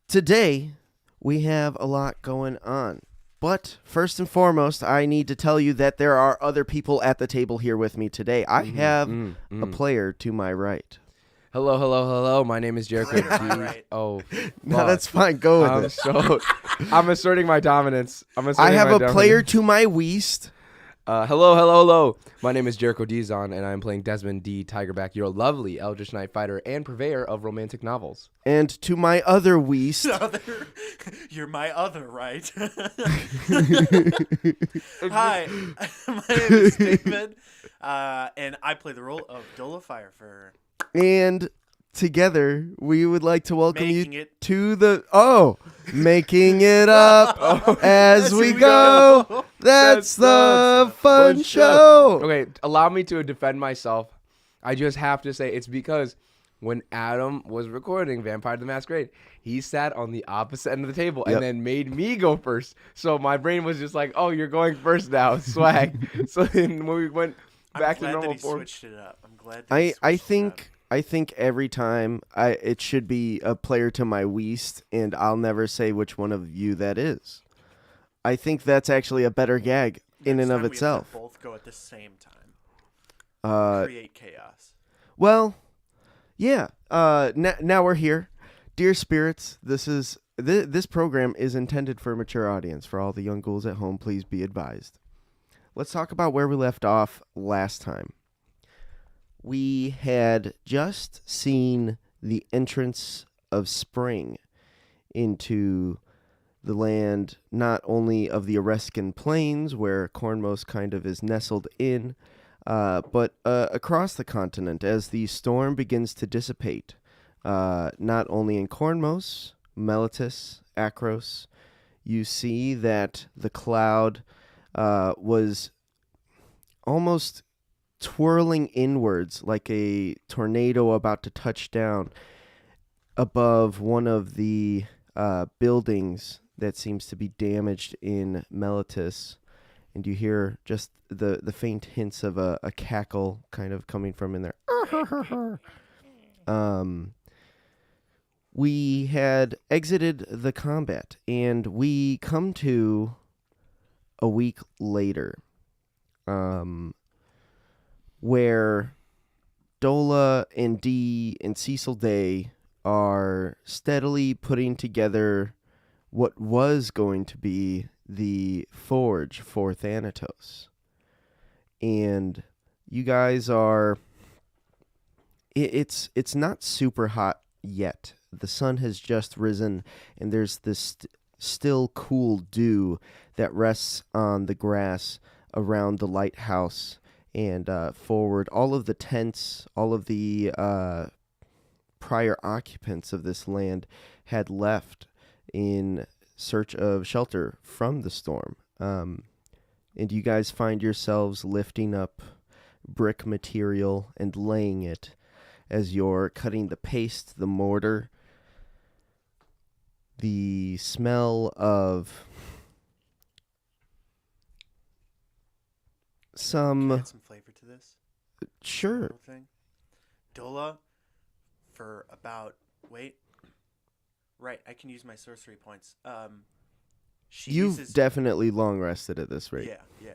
Today, we have a lot going on. But first and foremost, I need to tell you that there are other people at the table here with me today. I have a player to my right. Hello. My name is Jericho. Right. Oh, No, fuck. that's fine. Go with it. I'm asserting my dominance. I have a player to my west. Hello. My name is Jericho Dizon, and I'm playing Desmond D. Tigerback, your lovely Eldritch Knight fighter and purveyor of romantic novels. And to my other west. You're my other, right? Hi, my name is David, and I play the role of Dola Firefer. And together, we would like to welcome Making you it. to the... making it up as we go. That's the fun show. Okay, allow me to defend myself. I just have to say it's because when Adam was recording Vampire the Masquerade, he sat on the opposite end of the table and then made me go first. So my brain was just like, oh, you're going first now, swag. So then when we went back to normal form. Switched it up. I'm glad that he I think every time it should be a player to my west, and I'll never say which one of you that is. I think that's actually a better gag in and of itself. We have to both go at the same time. Create chaos. Well, yeah. Now we're here, dear spirits. This program is intended for a mature audience. For all the young ghouls at home, please be advised. Let's talk about where we left off last time. We had just seen the entrance of spring into the land, not only of the Orescan Plains, where Cornmos kind of is nestled in, but across the continent as the storm begins to dissipate, not only in Cornmos, Meletis, Akros. You see that the cloud was almost twirling inwards like a tornado about to touch down above one of the buildings that seems to be damaged in Meletis. And you hear just the faint hints of a cackle kind of coming from in there. We had exited the combat, and we come to a week later. Where Dola and Dee and Cecil Day are steadily putting together what was going to be the forge for Thanatos. And you guys are... It's not super hot yet. The sun has just risen, and there's this still cool dew that rests on the grass around the lighthouse and forward. All of the tents, all of the prior occupants of this land had left in search of shelter from the storm. And you guys find yourselves lifting up brick material and laying it as you're cutting the paste, the mortar. The smell of Can I add some flavor to this? Sure. Little thing. Dola, for about... Wait. Right, I can use my sorcery points. You've definitely long rested at this rate. Yeah.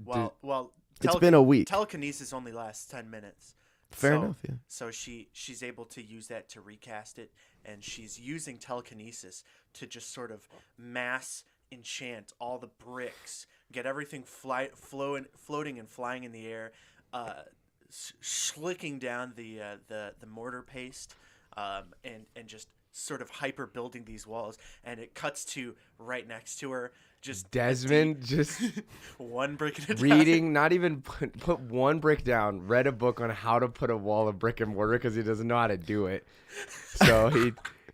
Well, it's been a week. Telekinesis only lasts 10 minutes. Fair enough, yeah. So she's able to use that to recast it, and she's using telekinesis to just sort of mass enchant all the bricks, get everything floating and flying in the air, slicking down the mortar paste, and just sort of hyper building these walls. And it cuts to right next to her, just Desmond just one brick at a reading, time. not even put one brick down. Read a book on how to put a wall of brick and mortar because he doesn't know how to do it. So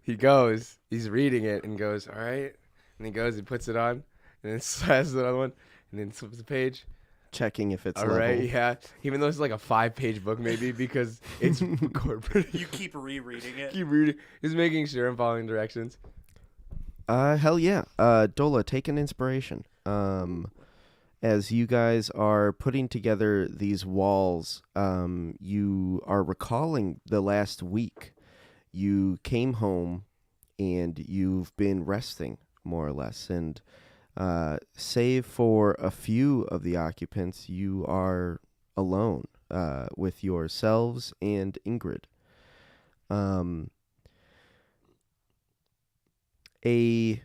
he's reading it and goes, all right. And he goes, he puts it on, and then slashes another one, and then flips the page. Checking if it's all level. Right, yeah. Even though it's like a 5-page book, maybe, because it's corporate. You keep rereading it. Keep reading. Just making sure I'm following directions. Hell yeah. Dola, take an inspiration. As you guys are putting together these walls, you are recalling the last week. You came home and you've been resting more or less. And save for a few of the occupants, you are alone with yourselves and Ingrid. A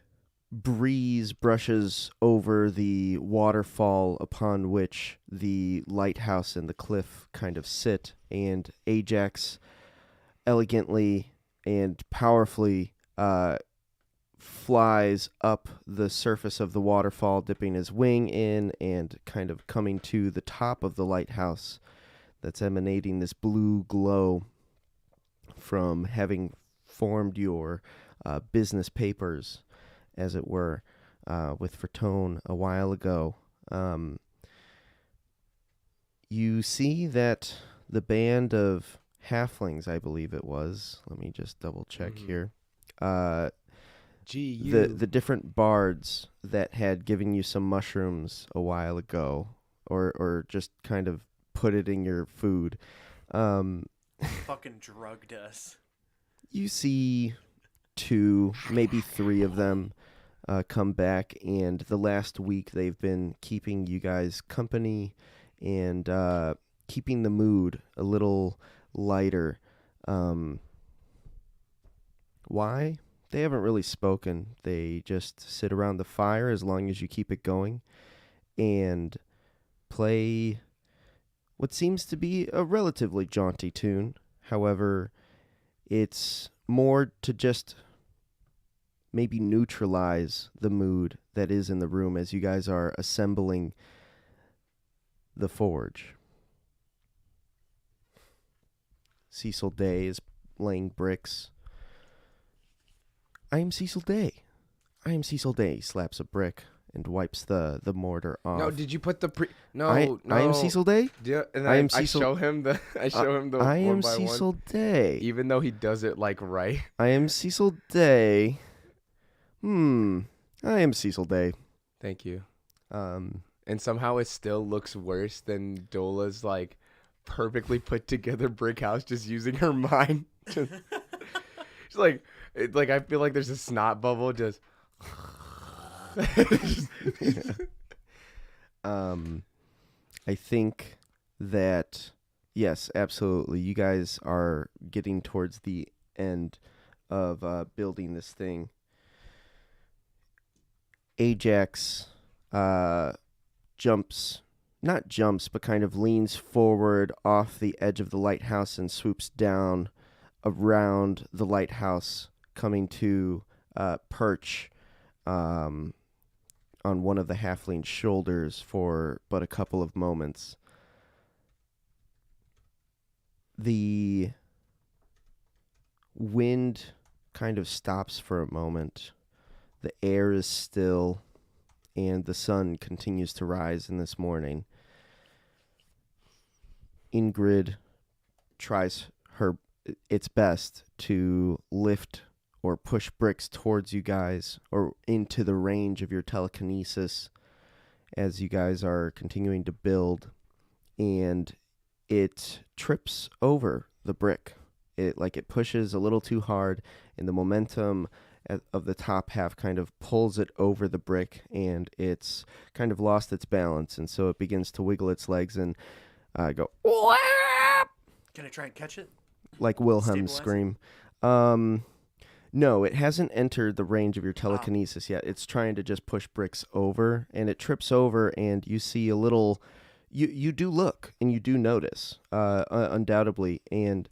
breeze brushes over the waterfall upon which the lighthouse and the cliff kind of sit, and Ajax elegantly and powerfully flies up the surface of the waterfall, dipping his wing in and kind of coming to the top of the lighthouse that's emanating this blue glow from having formed your business papers, as it were, with Fertone a while ago. You see that the band of halflings, I believe it was, let me just double check here, the different bards that had given you some mushrooms a while ago, or just kind of put it in your food. Fucking drugged us. You see 2, maybe 3 of them come back, and the last week they've been keeping you guys company and keeping the mood a little lighter. Why? They haven't really spoken. They just sit around the fire as long as you keep it going and play what seems to be a relatively jaunty tune. However, it's more to just maybe neutralize the mood that is in the room as you guys are assembling the forge. Cecil Day is laying bricks. I am Cecil Day. I am Cecil Day. Slaps a brick and wipes the mortar off. No, did you put the No, I am Cecil Day. And I am Cecil. I show him the. I show him the. I one am by Cecil one, Day. even though he does it like right. I am Cecil Day. I am Cecil Day. Thank you. And somehow it still looks worse than Dola's like perfectly put together brick house just using her mind. She's like, I feel like there's a snot bubble just. I think that yes, absolutely. You guys are getting towards the end of building this thing. Ajax not jumps, but kind of leans forward off the edge of the lighthouse and swoops down around the lighthouse, coming to perch on one of the halfling's shoulders for but a couple of moments. The wind kind of stops for a moment. The air is still, and the sun continues to rise in this morning. Ingrid tries its best to lift or push bricks towards you guys or into the range of your telekinesis as you guys are continuing to build, and it trips over the brick. It pushes a little too hard, and the momentum of the top half kind of pulls it over the brick, and it's kind of lost its balance, and so it begins to wiggle its legs and go "Whap!" Can I try and catch it? Like Wilhelm's Stabilize scream. No, it hasn't entered the range of your telekinesis yet. It's trying to just push bricks over, and it trips over, and you see a little. You do look, and you do notice, undoubtedly, and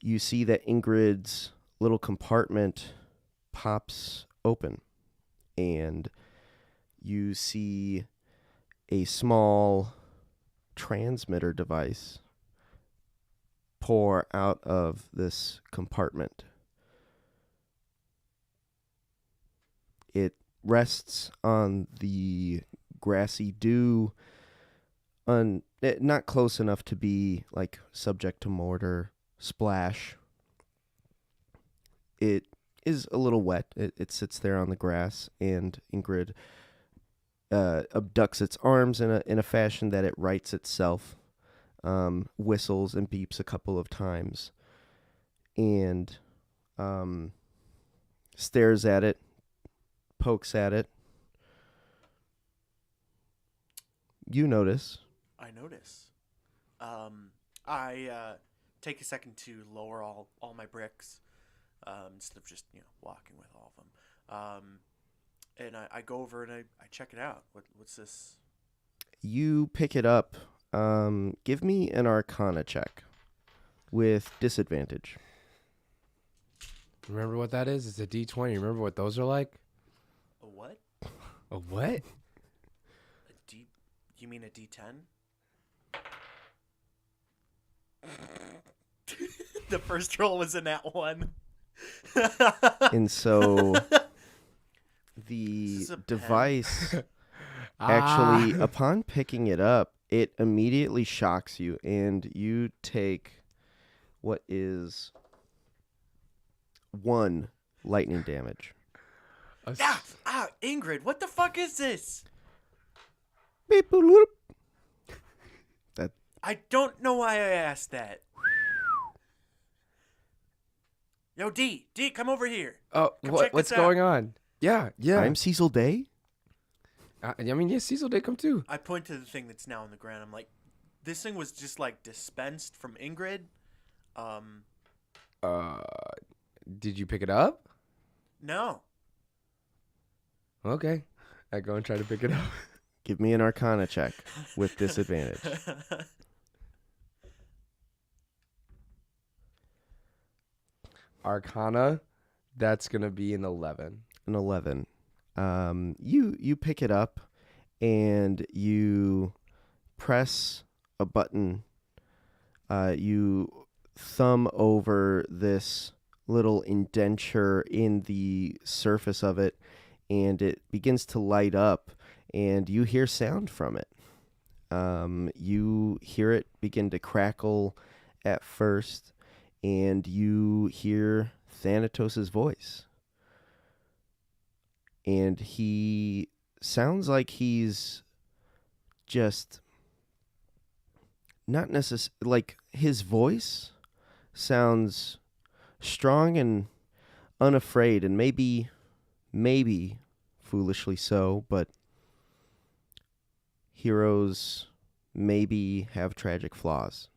you see that Ingrid's little compartment pops open, and you see a small transmitter device pour out of this compartment. It rests on the grassy dew, not close enough to be like subject to mortar splash. It is a little wet. It sits there on the grass, and Ingrid abducts its arms in a fashion that it rights itself, whistles and beeps a couple of times, and stares at it, pokes at it. You notice. I notice. I take a second to lower all my bricks instead of just walking with all of them. And I go over and I check it out. What's this? You pick it up. Give me an Arcana check with disadvantage. Remember what that is? It's a D20. Remember what those are like? A what? A what? A D? You mean a D10? The first roll was in that one. And so This the is a pen. device actually, upon picking it up, it immediately shocks you, and you take what is 1 lightning damage. Ingrid, what the fuck is this? Beep, boop, boop. I don't know why I asked that. Yo, D, come over here. Oh, Come check what's this out. going on? Yeah. I'm Cecil Day. I mean, yeah, Cecil did come too. I point to the thing that's now on the ground. I'm like, this thing was just like dispensed from Ingrid. Did you pick it up? No. Okay. I go and try to pick it up. Give me an Arcana check with disadvantage. Arcana, that's gonna be an 11. An 11. You pick it up and you press a button. You thumb over this little indenture in the surface of it, and it begins to light up, and you hear sound from it. You hear it begin to crackle at first, and you hear Thanatos' voice. And he sounds like he's just not necessarily, like, his voice sounds strong and unafraid, and maybe foolishly so, but heroes maybe have tragic flaws.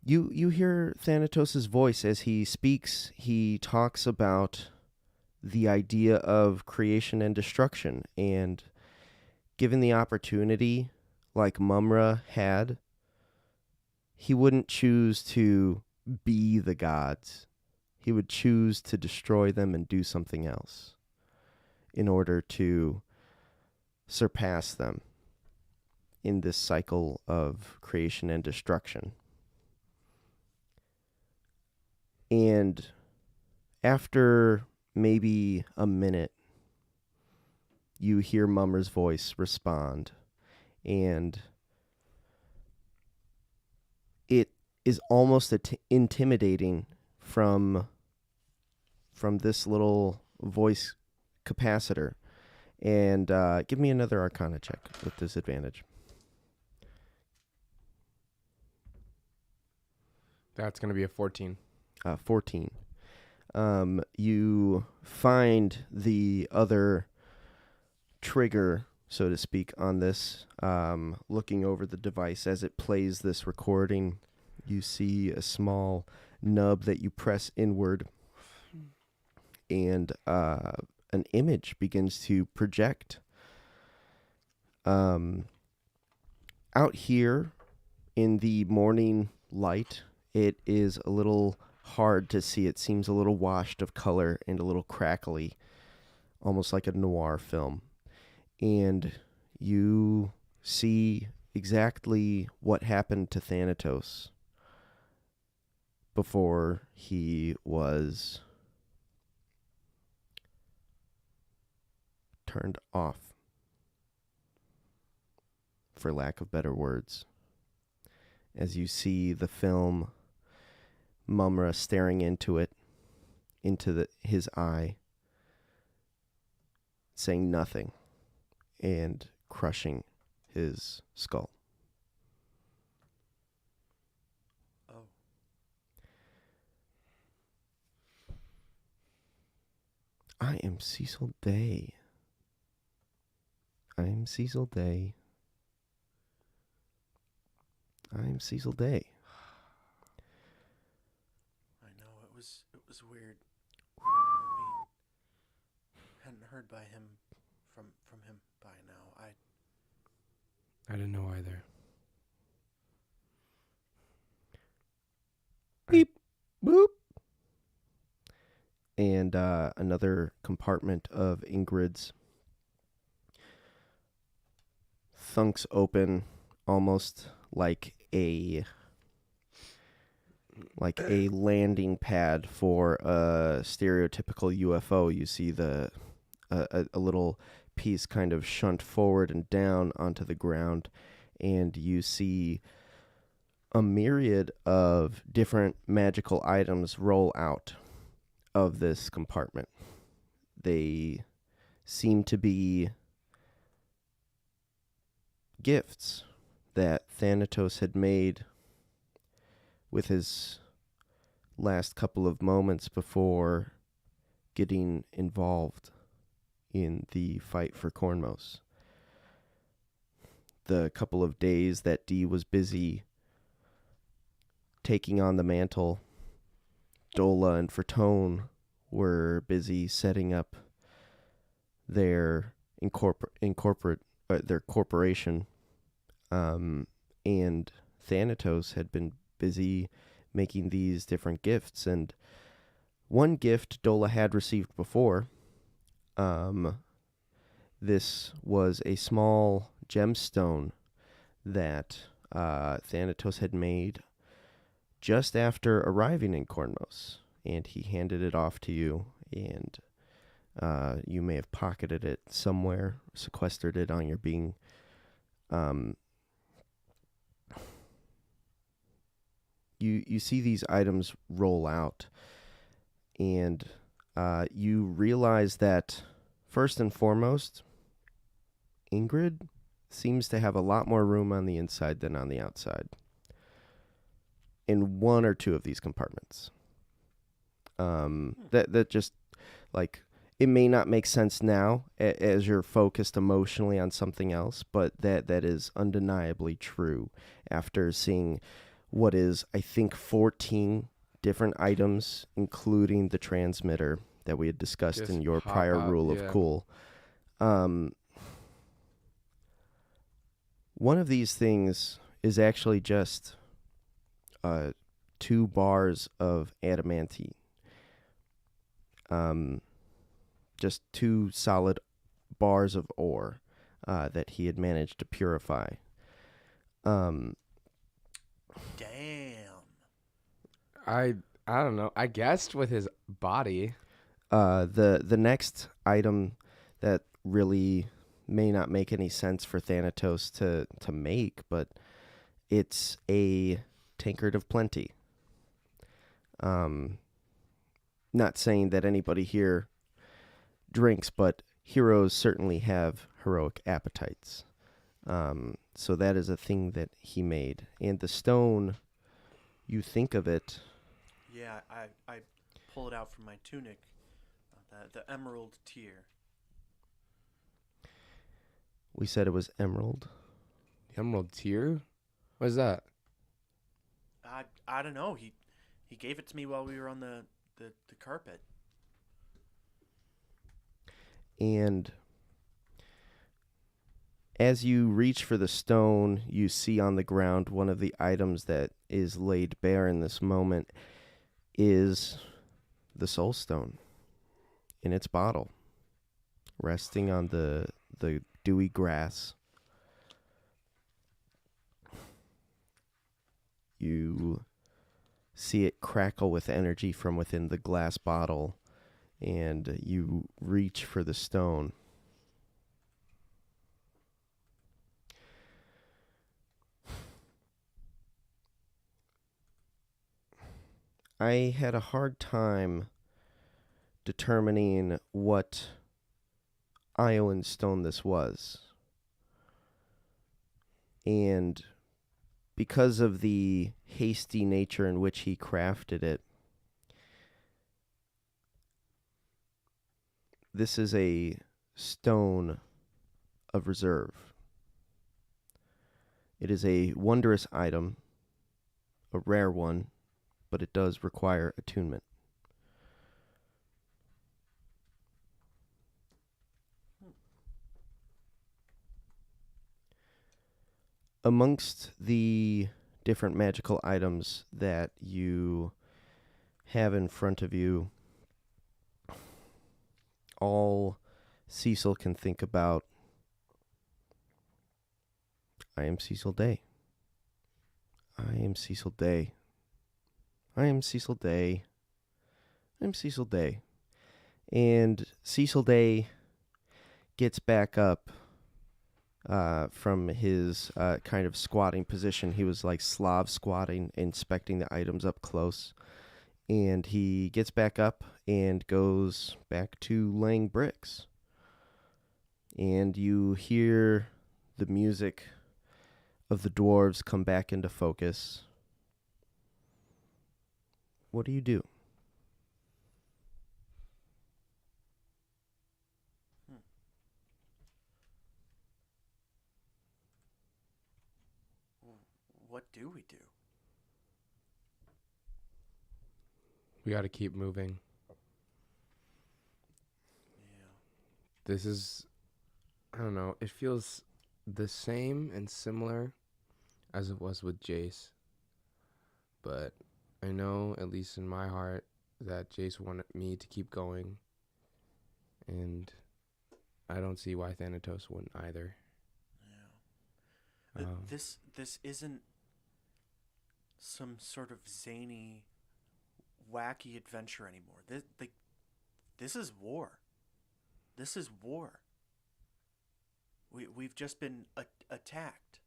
You hear Thanatos' voice as he speaks. He talks about the idea of creation and destruction, and given the opportunity, like Mumra had, he wouldn't choose to be the gods. He would choose to destroy them and do something else in order to surpass them in this cycle of creation and destruction. And after maybe a minute, you hear Mumra's voice respond, and it is almost intimidating from this little voice capacitor. And give me another Arcana check with disadvantage. That's gonna be a 14. 14. You find the other trigger, so to speak, on this. Looking over the device as it plays this recording, you see a small nub that you press inward, and an image begins to project. Out here in the morning light, it is a little hard to see. It seems a little washed of color and a little crackly, almost like a noir film. And you see exactly what happened to Thanatos before he was turned off, for lack of better words. As you see the film, Mumra staring into it, into his eye, saying nothing, and crushing his skull. Oh. I am Cecil Day. I am Cecil Day. I am Cecil Day. I know it was weird. We hadn't heard by him from him by now. I didn't know either. Beep, boop. And another compartment of Ingrid's thunks open, almost like a landing pad for a stereotypical UFO. You see a little piece kind of shunt forward and down onto the ground, and you see a myriad of different magical items roll out of this compartment. They seem to be gifts that Thanatos had made with his last couple of moments before getting involved in the fight for Cornmos. The couple of days that Dee was busy taking on the mantle, Dola and Fertone were busy setting up their their corporation, and Thanatos had been busy making these different gifts. And one gift Dola had received before, this was a small gemstone that Thanatos had made just after arriving in Cornmos, and he handed it off to you, and you may have pocketed it somewhere, sequestered it on your being. You see these items roll out, and you realize that, first and foremost, Ingrid seems to have a lot more room on the inside than on the outside in one or two of these compartments. That just, like, it may not make sense now as you're focused emotionally on something else, but that is undeniably true after seeing what is, I think, 14 different items, including the transmitter that we had discussed Just in your pop prior out, rule yeah. of cool. One of these things is actually just 2 bars of adamantine. Just 2 solid bars of ore that he had managed to purify. Damn. I don't know. I guessed with his body. The next item that really may not make any sense for Thanatos to make, but it's a tankard of plenty. Not saying that anybody here drinks, but heroes certainly have heroic appetites. So that is a thing that he made. And the stone, you think of it. Yeah, I pull it out from my tunic. The emerald tear. We said it was emerald. Emerald tear? What is that? I don't know. He gave it to me while we were on the carpet. And as you reach for the stone, you see on the ground one of the items that is laid bare in this moment is the soul stone in its bottle, resting on the dewy grass. You see it crackle with energy from within the glass bottle, and you reach for the stone. I had a hard time determining what Iowan stone this was. And because of the hasty nature in which he crafted it, This is a stone of reserve. It is a wondrous item, a rare one, but it does require attunement. Amongst the different magical items that you have in front of you, all Cecil can think about, I am Cecil Day. I am Cecil Day. I am Cecil Day. I'm Cecil Day. And Cecil Day gets back up from his kind of squatting position. He was like Slav squatting, inspecting the items up close. And he gets back up and goes back to laying bricks. And you hear the music of the dwarves come back into focus. What do you do? What do we do? We got to keep moving. Yeah. This is, I don't know, it feels the same and similar as it was with Jace. But I know, at least in my heart, that Jace wanted me to keep going. And I don't see why Thanatos wouldn't either. Yeah. This isn't some sort of zany, wacky adventure anymore. This is war. This is war. We've just been attacked.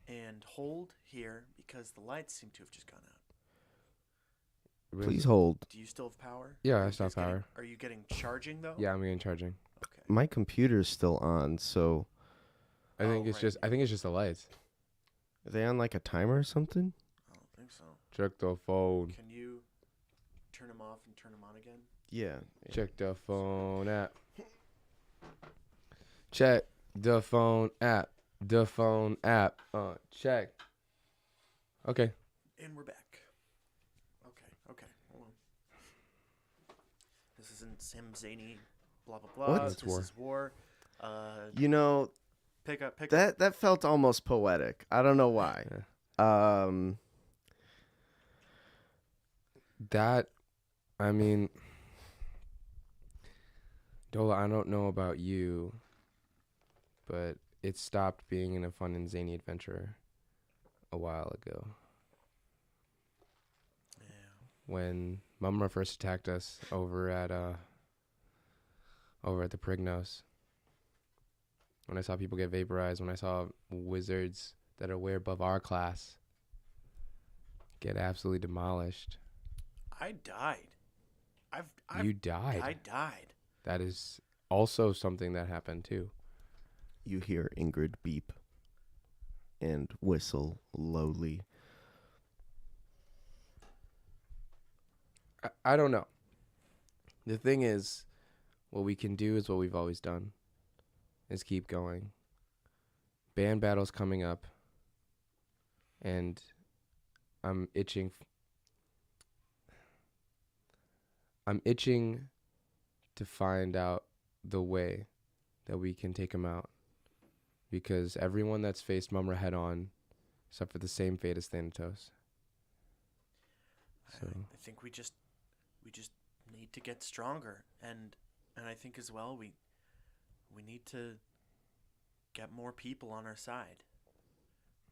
And hold here because the lights seem to have just gone out. Please hold. Do you still have power? Yeah, I still have power. Are you getting charging though? Yeah, I'm getting charging. Okay. My computer's still on, so I think it's right. just the lights. are they on like a timer or something? I don't think so. Check the phone. Can you turn them off and turn them on again? Yeah. Check the phone app. Check the phone app. The phone app. Check. Okay. And we're back. Okay. Hold on. This isn't some zany blah blah blah. What? This It's war. is war. You know, Pick up. that felt almost poetic. I don't know why. That, I mean, Dola, I don't know about you, but it stopped being a fun and zany adventure a while ago. Yeah. When Mumra first attacked us over at the Prignos. When I saw people get vaporized, when I saw wizards that are way above our class get absolutely demolished. I died. You died. I died. That is also something that happened too. You hear Ingrid beep and whistle lowly. I don't know. The thing is, what we can do is what we've always done, is keep going. Band battle's coming up, and I'm itching to find out the way that we can take him out, because everyone that's faced Mumra head on suffered the same fate as Thanatos. So I think we just need to get stronger, and I think as well we need to get more people on our side.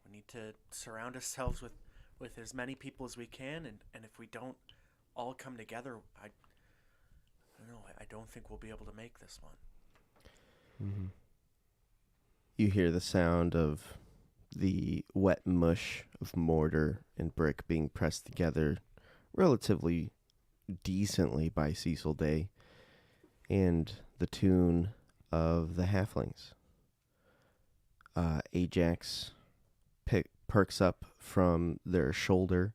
We need to surround ourselves with as many people as we can, and if we don't all come together, I don't know. I don't think we'll be able to make this one. mm-hmm. You hear the sound of the wet mush of mortar and brick being pressed together relatively decently by Cecil Day, and the tune of the halflings. Ajax perks up from their shoulder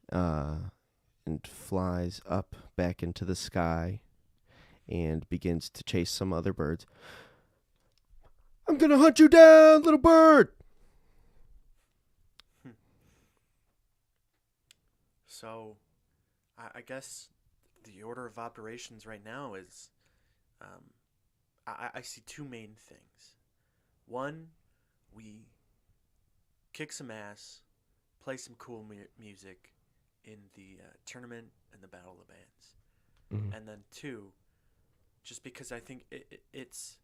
and flies up back into the sky, and begins to chase some other birds. I'm gonna hunt you down, little bird! So, I guess the order of operations right now is, I see two main things. One, we kick some ass, play some cool music in the tournament and the Battle of the Bands. Mhm. And then two, just because I think it's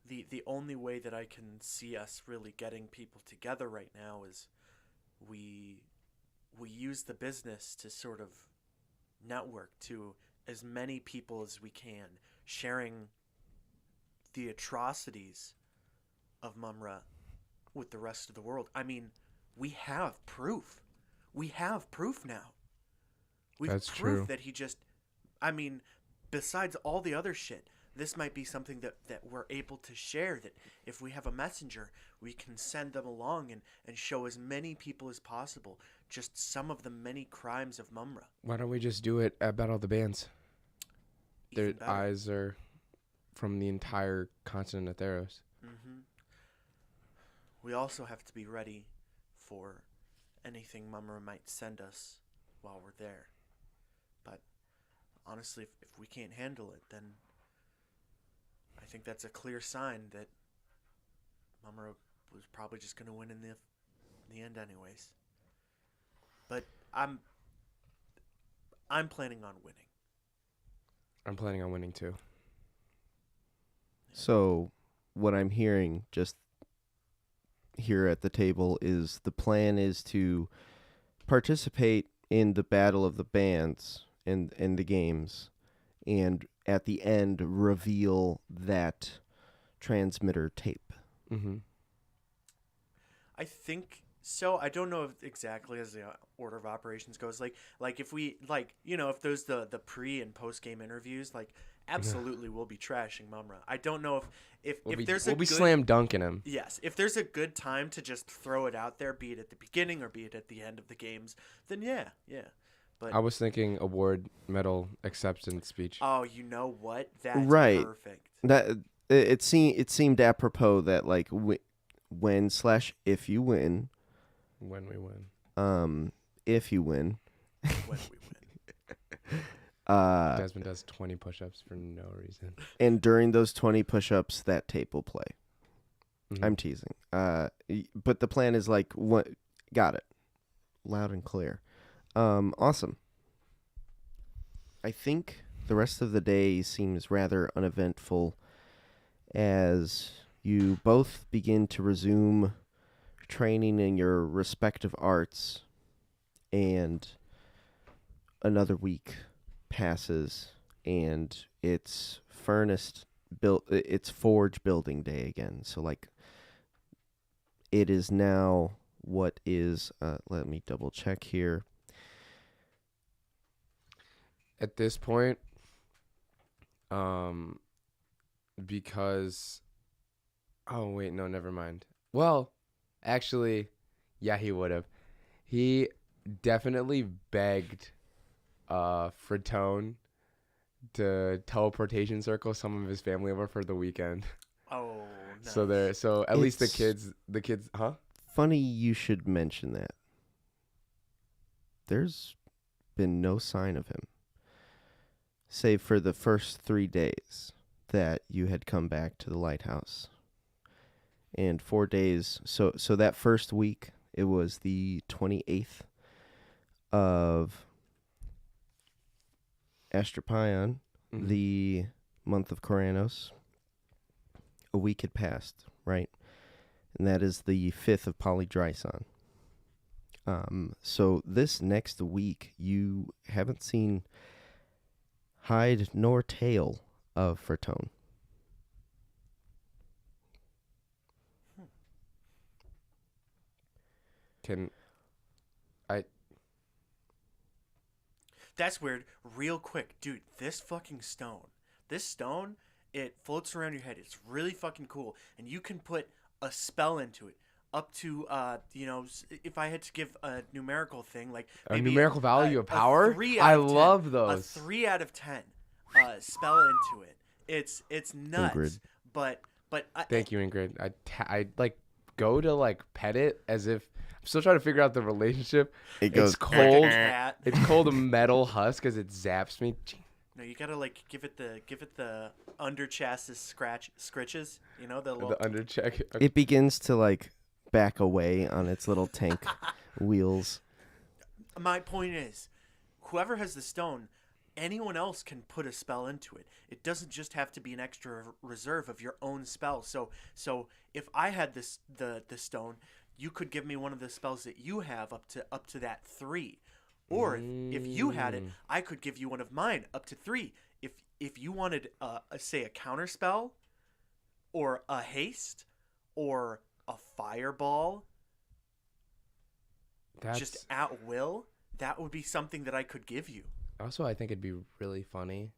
the only way that I can see us really getting people together right now is we use the business to sort of network to as many people as we can, sharing the atrocities of Mumra with the rest of the world. I mean, we have proof. We have proof now. We've That's proof true. that he just, I mean, besides all the other shit, this might be something that we're able to share, that if we have a messenger, we can send them along and show as many people as possible just some of the many crimes of Mumra. Why don't we just do it at Battle of the Bands? Their Even better. eyes are from the entire continent of Theros. Mm-hmm. We also have to be ready for anything Mumra might send us while we're there. But honestly, if we can't handle it, then I think that's a clear sign that Mumra was probably just going to win in the end anyways. But I'm planning on winning. I'm planning on winning too. So, what I'm hearing just here at the table is the plan is to participate in the Battle of the Bands and the games, and at the end reveal that transmitter tape. Mm-hmm. I think so. I don't know if exactly as the order of operations goes. Like if we if there's the pre and post game interviews, like absolutely we'll be trashing Mumra. I don't know if there's a we'll be good, slam dunking him. yes, if there's a good time to just throw it out there, be it at the beginning or be it at the end of the games, then yeah. But I was thinking award medal acceptance speech. oh, you know what? That's Right. perfect. That it seemed apropos that like when/if you win, When we win. if you win, When we win. Desmond does 20 push-ups for no reason. and during those 20 push-ups, that tape will play. Mhm. I'm teasing. But the plan is like what? Got it, loud and clear. Awesome. I think the rest of the day seems rather uneventful as you both begin to resume training in your respective arts, and another week passes, and it's it's forge building day again. So like, it is now what is let me double check here. At this point, because, oh wait, no, never mind. Well, actually, yeah, he would have. He definitely begged Fratone to teleportation circle some of his family over for the weekend. Oh, nice. So at least the It's- kids, huh? Funny you should mention that. There's been no sign of him, save for the first 3 days that you had come back to the lighthouse. And 4 days, so that first week, it was the 28th of Astropion, Mhm. the month of Koranos. A week had passed, right? And that is the 5th of Polydryson. So this next week, you haven't seen hide nor tail of Fratone. Can I? That's weird. Real quick, dude, this stone, it floats around your head. It's really fucking cool. And you can put a spell into it. Up to, if I had to give a numerical thing, like A maybe numerical value of power? 3 I out of 10, love those. A 3 out of 10 spell into it. It's nuts. Ingrid. But Thank you, Ingrid. I like go to like pet it as if I'm still trying to figure out the relationship. It goes It's cold. Like a cat. It's called a metal husk because it zaps me. No, you gotta like give it the under chassis scritches. You know the little. The undercheck. It begins to like back away on its little tank wheels. My point is, whoever has the stone, anyone else can put a spell into it. It doesn't just have to be an extra reserve of your own spell. So if I had the stone, you could give me one of the spells that you have up to that 3. Or if you had it, I could give you one of mine up to 3. If you wanted say a counter spell or a haste or a fireball just at will, that would be something that I could give you. Also, I think it'd be really funny.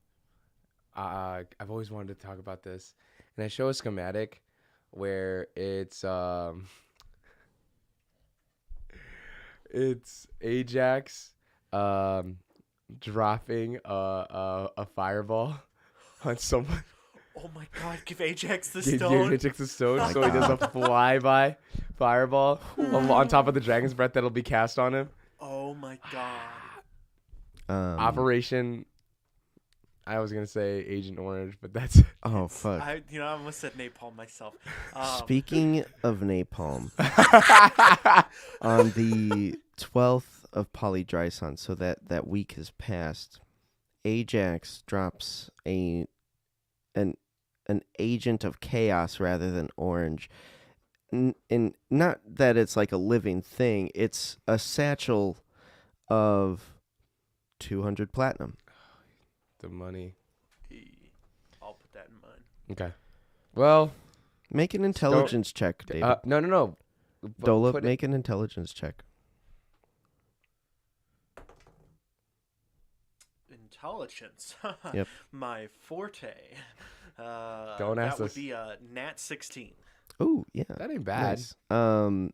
I've always wanted to talk about this, and I show a schematic where it's Ajax dropping a fireball on someone. Oh my god, give Ajax the Give stone. Ajax the stone, My so he does a God. flyby fireball on top of the dragon's breath that'll be cast on him. Oh my god. Operation. I was gonna say Agent Orange, but that's Oh fuck. I almost said napalm myself. Speaking of napalm, on the 12th of Polydryson, so that week has passed, Ajax drops an agent of chaos rather than orange. And not that it's like a living thing, it's a satchel of 200 platinum. the money. I'll put that in mine. Okay. Well, Make an intelligence check, David. no. Dola, Put it- make an intelligence check. Intelligence. Yep. My forte. Don't ask that would us. be a nat 16. Oh, yeah. That ain't bad. Nice.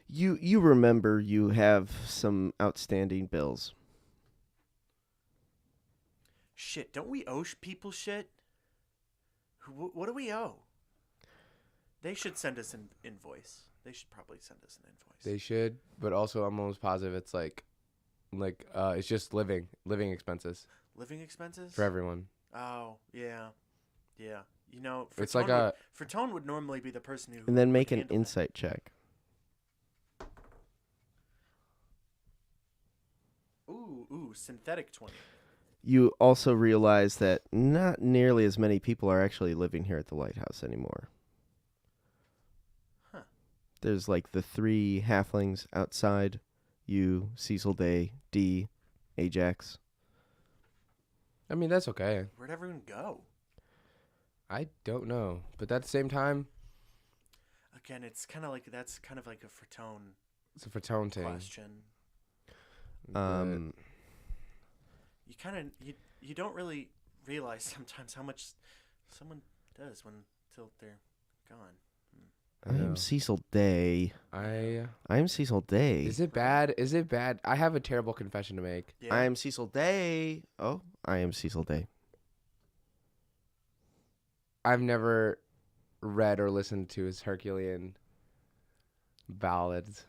You remember you have some outstanding bills. Shit, don't we owe people shit? What do we owe? They should send us an invoice. They should probably send us an invoice. They should, but also I'm almost positive it's like it's just living expenses Living expenses? for everyone. Oh, yeah. Yeah. You know, It's like a Fertone would normally be the person who And then would make an handle that. insight check. Ooh, synthetic 20. You also realize that not nearly as many people are actually living here at the lighthouse anymore. Huh. There's like the 3 halflings outside. You, Cecil Day, D, Ajax. I mean, that's okay. Where'd everyone go? I don't know, but at the same time, Again, it's kind of like that's kind of like a Fertone it's a Fertone thing. question. Um, You kind of you don't really realize sometimes how much someone does until they're gone. I I am know. Cecil Day. I I am Cecil Day. Is it bad? Is it bad? I have a terrible confession to make. Yeah. I am Cecil Day. Oh, I am Cecil Day. I've never read or listened to his Herculean ballads.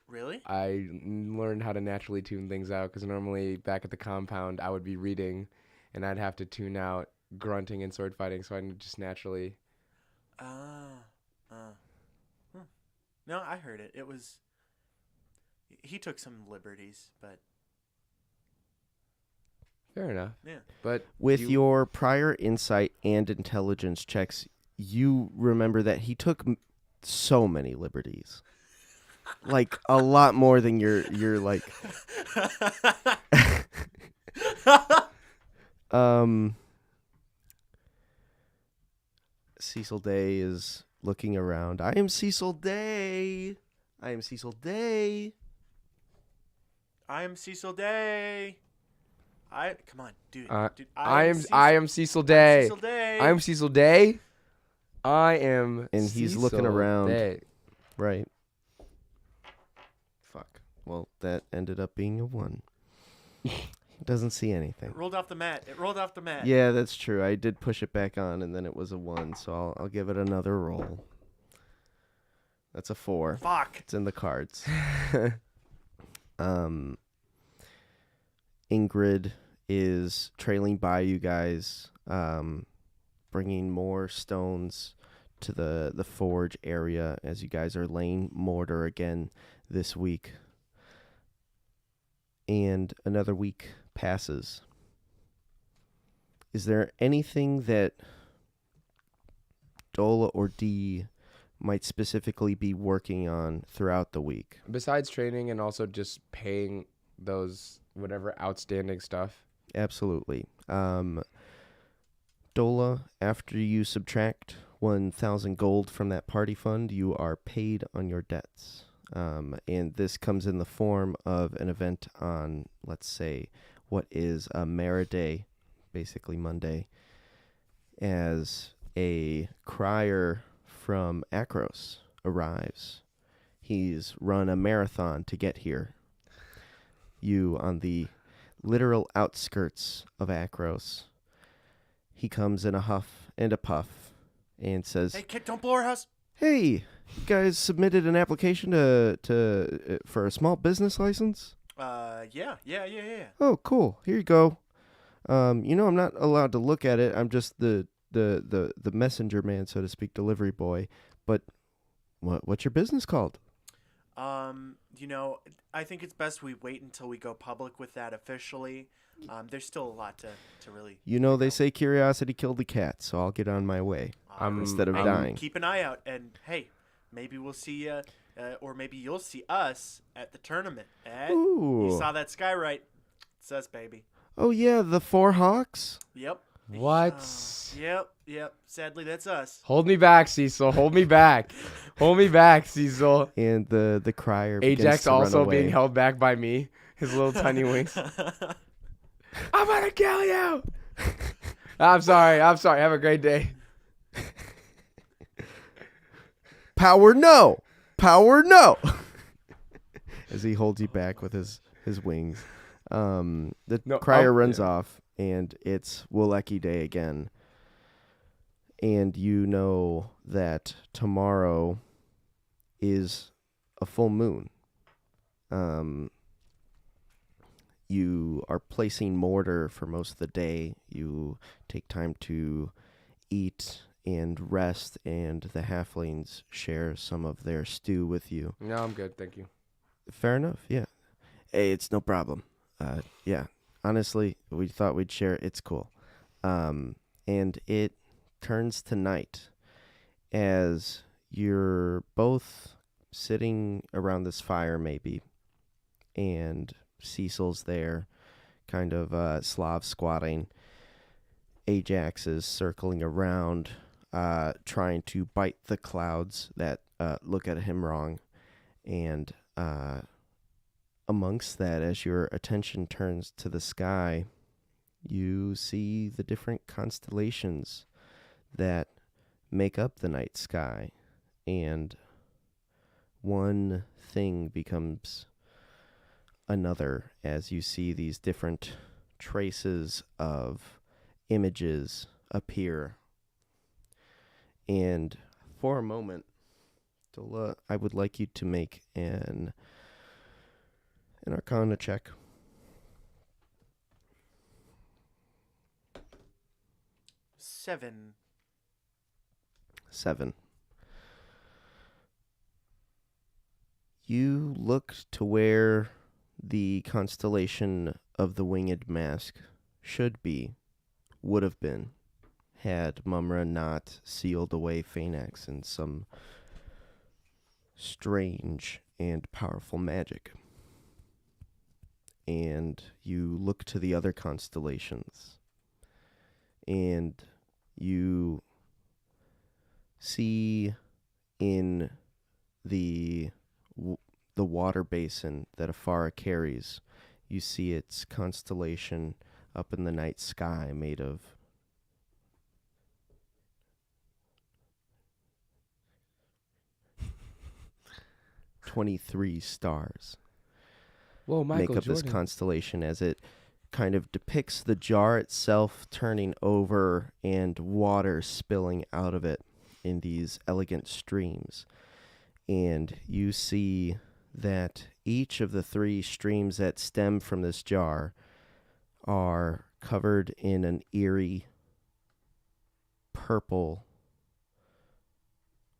Really? I learned how to naturally tune things out because normally back at the compound I would be reading and I'd have to tune out grunting and sword fighting, so I just naturally. No, I heard it. It was. He took some liberties, but Fair enough. yeah. But With your prior insight and intelligence checks, you remember that he took so many liberties. Like a lot more than your like Cecil Day is looking around. I am Cecil Day. I am Cecil Day. I am Cecil Day. Come on, dude. Dude, I am Cecil I'm Day. Cecil Day. I am Cecil Day. I am. And he's looking Cecil around. Day. Right. Fuck. Well, that ended up being a 1. Doesn't see anything. It rolled off the mat. Yeah, that's true. I did push it back on, and then it was a 1, so I'll give it another roll. That's a 4. Fuck. It's in the cards. Ingrid is trailing by you guys, bringing more stones to the forge area as you guys are laying mortar again this week. And another week passes. Is there anything that Dola or Dee might specifically be working on throughout the week? Besides training and also just paying those whatever outstanding stuff. Absolutely. Dola, after you subtract 1,000 gold from that party fund, you are paid on your debts. And this comes in the form of an event on, let's say, what is a Day, basically Monday, as a crier from Akros arrives. He's run a marathon to get here. You on the literal outskirts of Akros. He comes in a huff and a puff and says, Hey, kid, don't blow our house. "Hey, you guys submitted an application for a small business license?" Yeah. "Oh, cool. Here you go. I'm not allowed to look at it. I'm just the messenger man, so to speak, delivery boy. But what's your business called?" I think it's best we wait until we go public with that officially. There's still a lot to really. They say curiosity killed the cat, so I'll get on my way instead of dying. Keep an eye out, and hey, maybe we'll see you, or maybe you'll see us at the tournament. Ooh. You saw that sky right? It's us, baby. Oh yeah, the 4 hawks. Yep. What? Yep. Sadly, that's us. Hold me back, Cecil. Hold me back. Hold me back, Cecil. And the crier begins Ajax to run also away. being held back by me. His little tiny wings. I'm gonna kill you. I'm sorry. Have a great day. Power no. As he holds you back with his wings. The crier runs off, and it's Wooleki Day again. And you know that tomorrow is a full moon. You are placing mortar for most of the day. You take time to eat and rest, and the halflings share some of their stew with you. No, I'm good. Thank you. Fair enough, yeah. Hey, it's no problem. Yeah, honestly, we thought we'd share it. It's cool. And it turns to night as you're both sitting around this fire, maybe, and Cecil's there, kind of Slav squatting. Ajax is circling around, trying to bite the clouds that look at him wrong. And amongst that, as your attention turns to the sky, you see the different constellations that make up the night sky. And one thing becomes another as you see these different traces of images appear. And for a moment, Dola, I would like you to make an Arcana check. 7. 7. You look to where the constellation of the winged mask would have been, had Mumra not sealed away Phaenax in some strange and powerful magic. And you look to the other constellations, and you see in the water basin that Afara carries, you see its constellation up in the night sky made of $23 stars. Whoa, Michael make up Jordan. this constellation as it kind of depicts the jar itself turning over and water spilling out of it in these elegant streams. And you see that each of the 3 streams that stem from this jar are covered in an eerie purple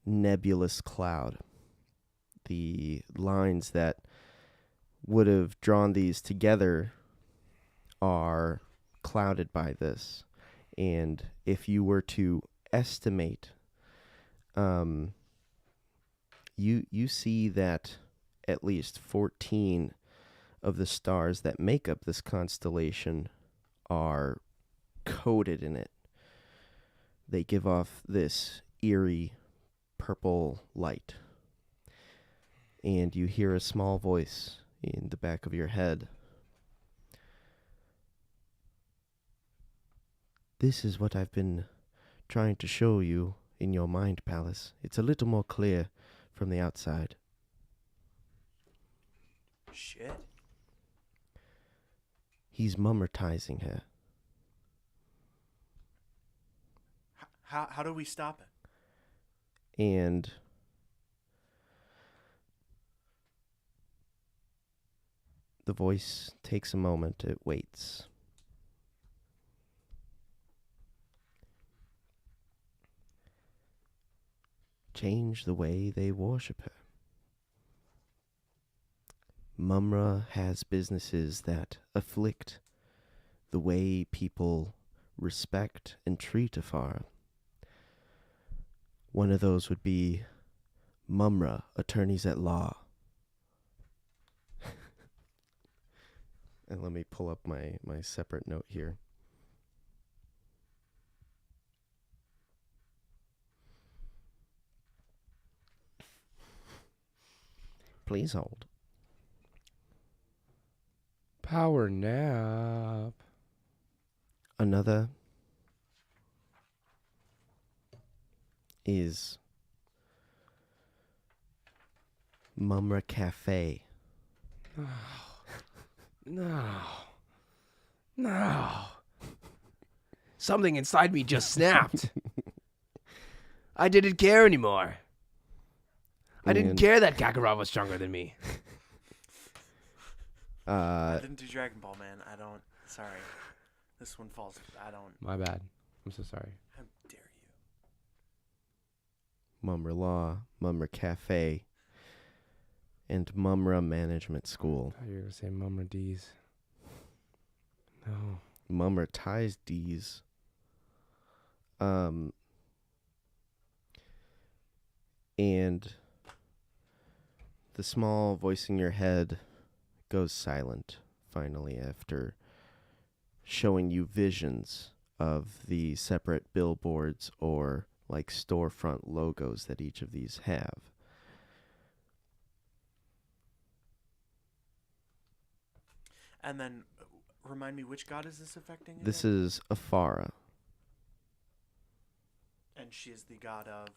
nebulous cloud. The lines that would have drawn these together are clouded by this. And if you were to estimate, you see that at least 14 of the stars that make up this constellation are coated in it. They give off this eerie purple light. And you hear a small voice in the back of your head. This is what I've been trying to show you in your mind palace. It's a little more clear from the outside. Shit. He's mummertizing her. How do we stop it? And the voice takes a moment. It waits. Change the way they worship her. Mumra has businesses that afflict the way people respect and treat Afara. One of those would be Mumra, attorneys at law. And let me pull up my separate note here. Please hold. Power nap. Another is Mumra Cafe. No. Something inside me just snapped. I didn't care anymore. I didn't And- care that Kakarot was stronger than me. I didn't do Dragon Ball, man. I don't. Sorry. This one falls. I don't. My bad. I'm so sorry. How dare you? Mumra Law, Mumra Cafe, and Mumra Management School. I thought you were going to say Mumra D's. No. Mumra ties D's. And the small voice in your head goes silent finally after showing you visions of the separate billboards or like storefront logos that each of these have. And then, remind me, which god is this affecting? This again? is Afara. And she is the god of.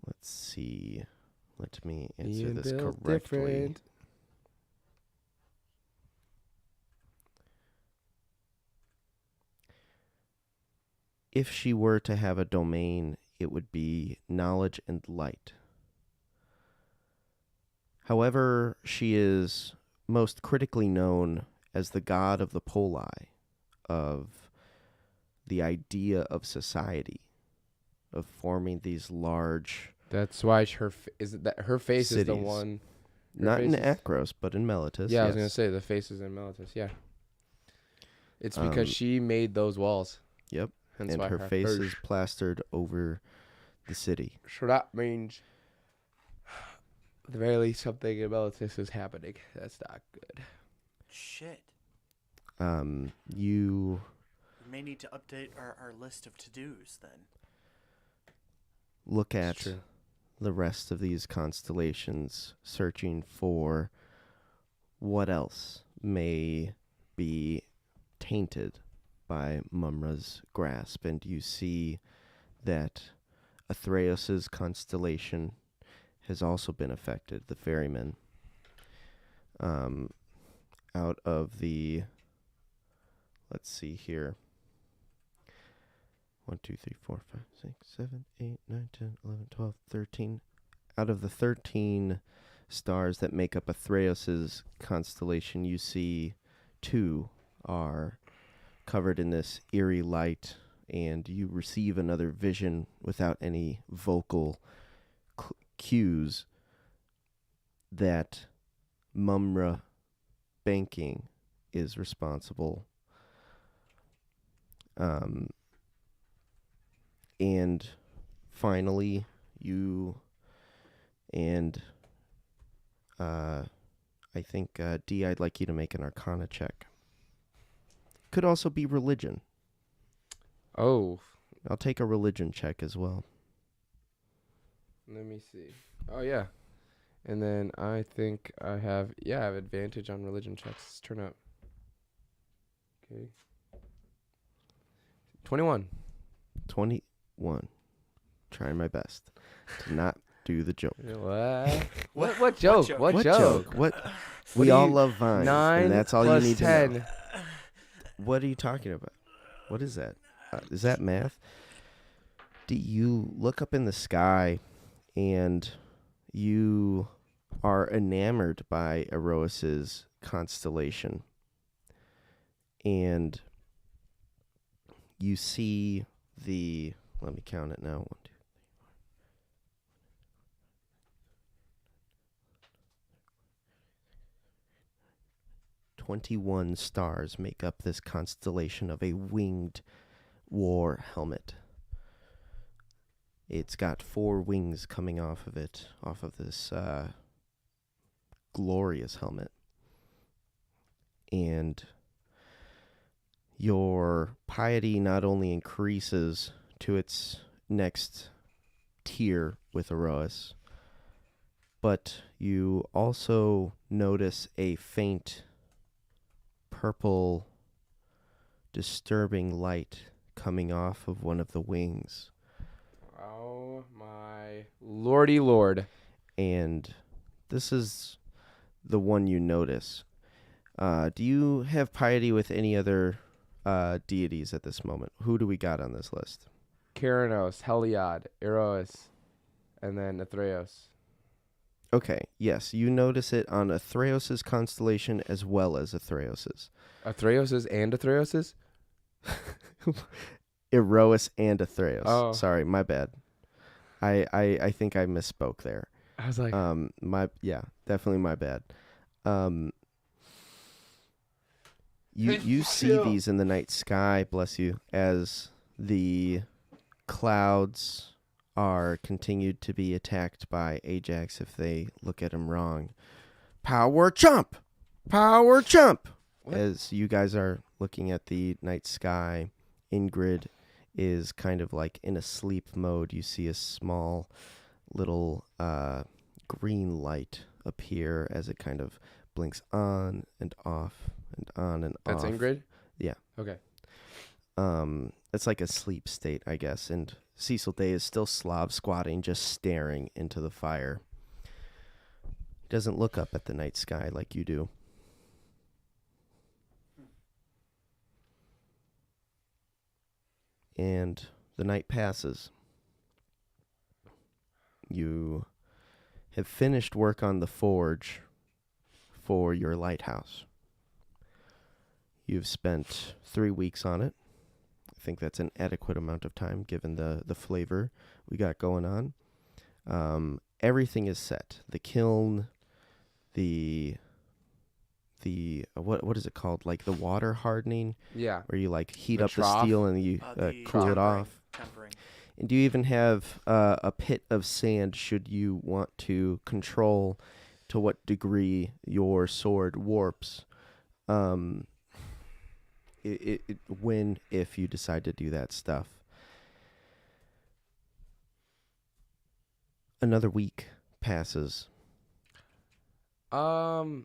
Let's see. Let me answer Being this built correctly. different. If she were to have a domain, it would be knowledge and light. However, she is most critically known as the god of the poli, of the idea of society, of forming these large, That's why her her face is the Cities. one. Her not in face is- Akros, but in Melitus. Yeah, I was yes. gonna say the faces in Melitus. Yeah, it's because Um, she made those walls. Yep, Hence and why her face is plastered over the city. So that means, at the very least, something in Melitus is happening. That's not good. Shit. You We may need to update our list of to-dos then. look It's at true. the rest of these constellations, searching for what else may be tainted by Mumra's grasp, and you see that Athreus's constellation has also been affected, the ferryman. out of the, let's see here. 1, 2, 3, 4, 5, 6, 7, 8, 9, 10, 11, 12, 13. Out of the 13 stars that make up Athreos' constellation, you see 2 are covered in this eerie light, and you receive another vision without any vocal cues that Mumra Banking is responsible. And finally, you and I think D, I'd like you to make an Arcana check. Could also be religion. Oh, I'll take a religion check as well. let me see. Oh yeah, and then I think I have advantage on religion checks. Let's turn up. Okay. 21. 21. Trying my best to not do the joke. What joke? What joke? What? What We do all you- love vines, 9 and that's all you plus need 10. to know. What are you talking about? What is that? Is that math? Do you look up in the sky, and you are enamored by Erois's constellation, and you see the. Let me count it now. 1, 2. 21 stars make up this constellation of a winged war helmet. It's got 4 wings coming off of it, off of this glorious helmet. And your piety not only increases to its next tier with Erois, but you also notice a faint purple disturbing light coming off of one of the wings. Oh my lordy lord. And this is the one you notice. Do you have piety with any other deities at this moment? Who do we got on this list? Keranos, Heliod, Eros, and then Athreos. Okay, yes, you notice it on Athreos' constellation as well as Athreos'. Athreos's and Athreos's? Erois and Athreos. Oh. Sorry, my bad. I think I misspoke there. I was like, Definitely my bad. You see these in the night sky, bless you, as the clouds are continued to be attacked by Ajax if they look at him wrong. Power chump! Power chump! What? As you guys are looking at the night sky, Ingrid is kind of like in a sleep mode. You see a small little green light appear as it kind of blinks on and off and on and that's off. Ingrid? Yeah. Okay. It's like a sleep state, I guess. And Cecil Day is still Slav squatting, just staring into the fire. He doesn't look up at the night sky like you do. And the night passes. You have finished work on the forge for your lighthouse. You've spent 3 weeks on it. I think that's an adequate amount of time given the flavor we got going on. Everything is set. The kiln, the what is it called? Like the water hardening, Yeah. where you like heat The up trough? the steel and you The cool it off. Tempering. And do you even have a pit of sand should you want to control to what degree your sword warps? If you decide to do that stuff. Another week passes. I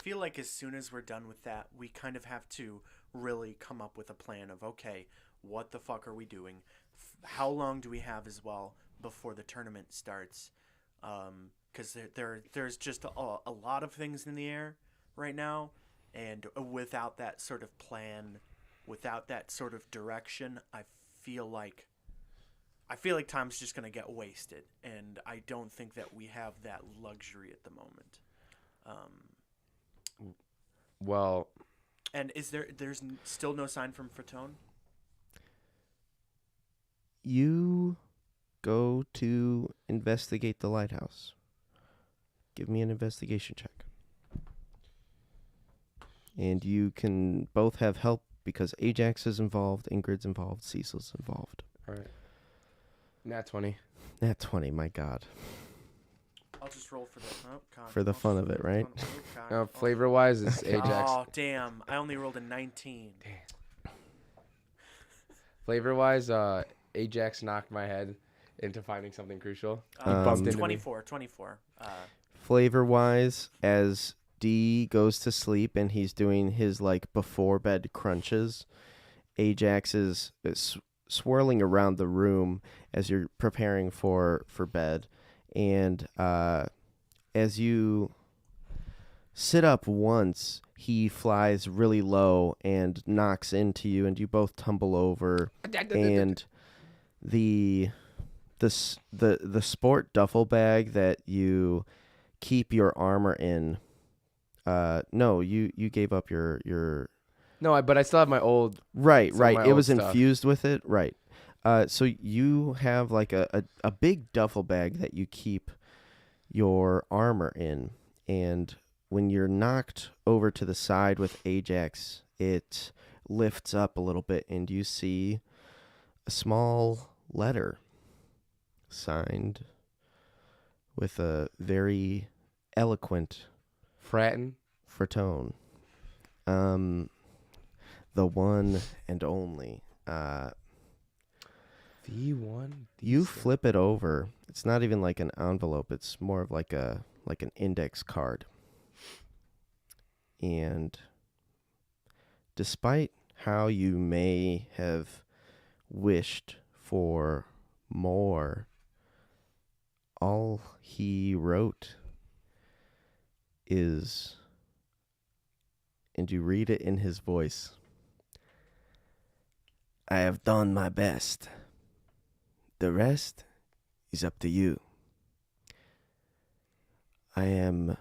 feel like as soon as we're done with that, we kind of have to really come up with a plan of, okay, what the fuck are we doing? How long do we have as well before the tournament starts? Because there's just a lot of things in the air. right now, and without that sort of plan, without that sort of direction, feel like I feel like time's just gonna get wasted, and I don't think that we have that luxury at the moment. Well, And there's still no sign from Fatone? You go to investigate the lighthouse. Give me an investigation check. And you can both have help because Ajax is involved, Ingrid's involved, Cecil's involved. all right. Nat 20. Nat 20, my God. I'll just roll for the For the fun of it, right? Flavor wise, it's Ajax. Oh damn! I only rolled a 19. Flavor wise, Ajax knocked my head into finding something crucial. He bumped into me. 24. Flavor-wise, as D goes to sleep and he's doing his like before bed crunches, Ajax is swirling around the room as you're preparing for bed, and as you sit up once, he flies really low and knocks into you, and you both tumble over. And the sport duffel bag that you keep your armor in. No, you gave up your. No, but I still have my old. Right. My It old was stuff. infused with it. Right. So you have like a big duffel bag that you keep your armor in, and when you're knocked over to the side with Ajax, it lifts up a little bit, and you see a small letter signed with a very eloquent Fratton. Fratone. The one and only. The one. You flip it over. It's not even like an envelope. It's more of like an index card. And despite how you may have wished for more, all he wrote is, and you read it in his voice, I have done my best. The rest is up to you. I am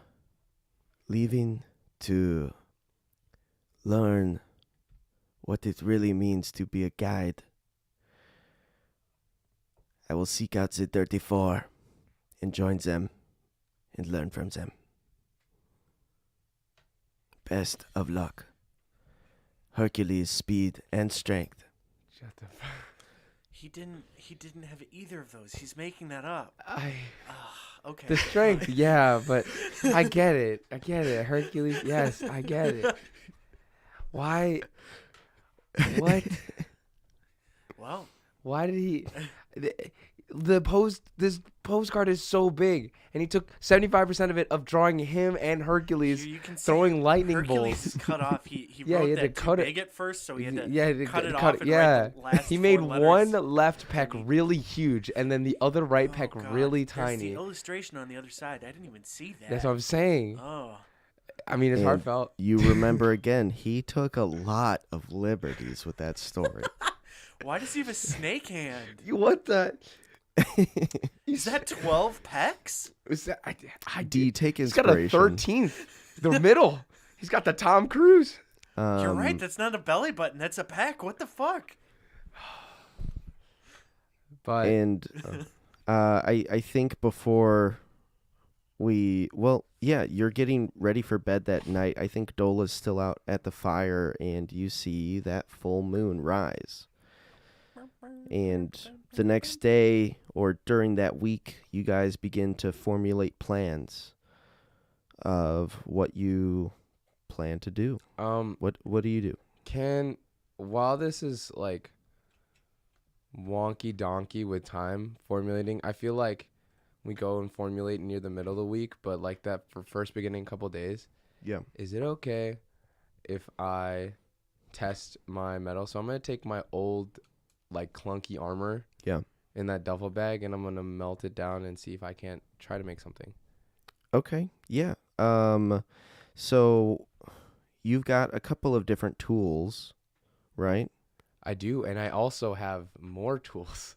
leaving to learn what it really means to be a guide. I will seek out the 34 and join them and learn from them. Best of luck. Hercules' speed and strength. Shut the fuck. He didn't have either of those. He's making that up. Okay. The strength, yeah, but I get it. Hercules, yes, I get it. Why? What? Well, Why did he? This postcard is so big, and he took 75% of it of drawing him and Hercules you can see throwing lightning Hercules bolts. is cut off. He Yeah, wrote he had that to too cut big it. at first, so he had to cut it off and yeah. write the last He made 4 one letters. left peck really huge, and then the other right peck God. really There's tiny. the illustration on the other side. I didn't even see that. That's what I'm saying. Oh. I mean, it's And heartfelt. you remember again, he took a lot of liberties with that story. Why does he have a snake hand? What the? Is that 12 pecs? Is that, D, take he's got a inspiration. 13th. The middle. He's got the Tom Cruise. You're right. That's not a belly button. That's a pec. What the fuck? But And I think before you're getting ready for bed that night. I think Dola's still out at the fire, and you see that full moon rise. And the next day or during that week, you guys begin to formulate plans of what you plan to do. What do you do? While this is like wonky donkey with time formulating, I feel like we go and formulate near the middle of the week, but like that for first beginning couple days. Yeah. Is it okay if I test my metal? So I'm gonna take my old like clunky armor in that duffel bag, and I'm gonna melt it down and see if I can't try to make something. Okay. Yeah. So you've got a couple of different tools, right? I do, and I also have more tools.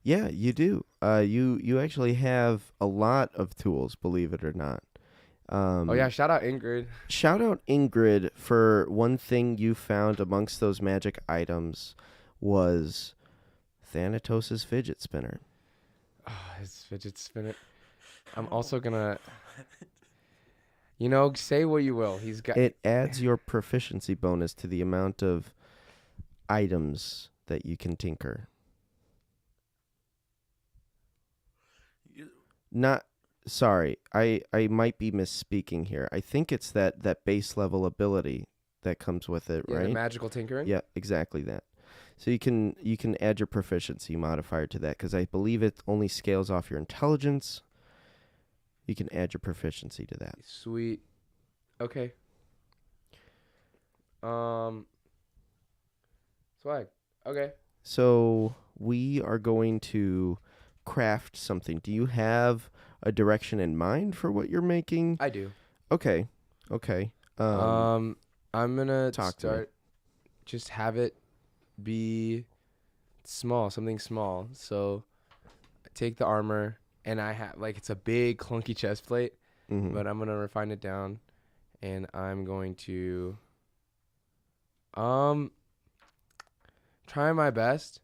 Yeah, you do. You actually have a lot of tools, believe it or not. Oh yeah, shout out Ingrid. Shout out Ingrid for one thing you found amongst those magic items was Thanatos' fidget spinner. His fidget spinner. I'm also gonna, say what you will. He's got. It adds your proficiency bonus to the amount of items that you can tinker. Not sorry, I might be misspeaking here. I think it's that base level ability that comes with it, Yeah, right? the magical tinkering. Yeah, exactly that. So you can add your proficiency modifier to that because I believe it only scales off your intelligence. You can add your proficiency to that. Sweet. Okay. Swag. Okay. So we are going to craft something. Do you have a direction in mind for what you're making? I do. Okay. I'm gonna talk to me. start. Just have it be small, something small. So I take the armor, and I have it's a big clunky chest plate, Mhm. but I'm gonna refine it down, and I'm going to try my best.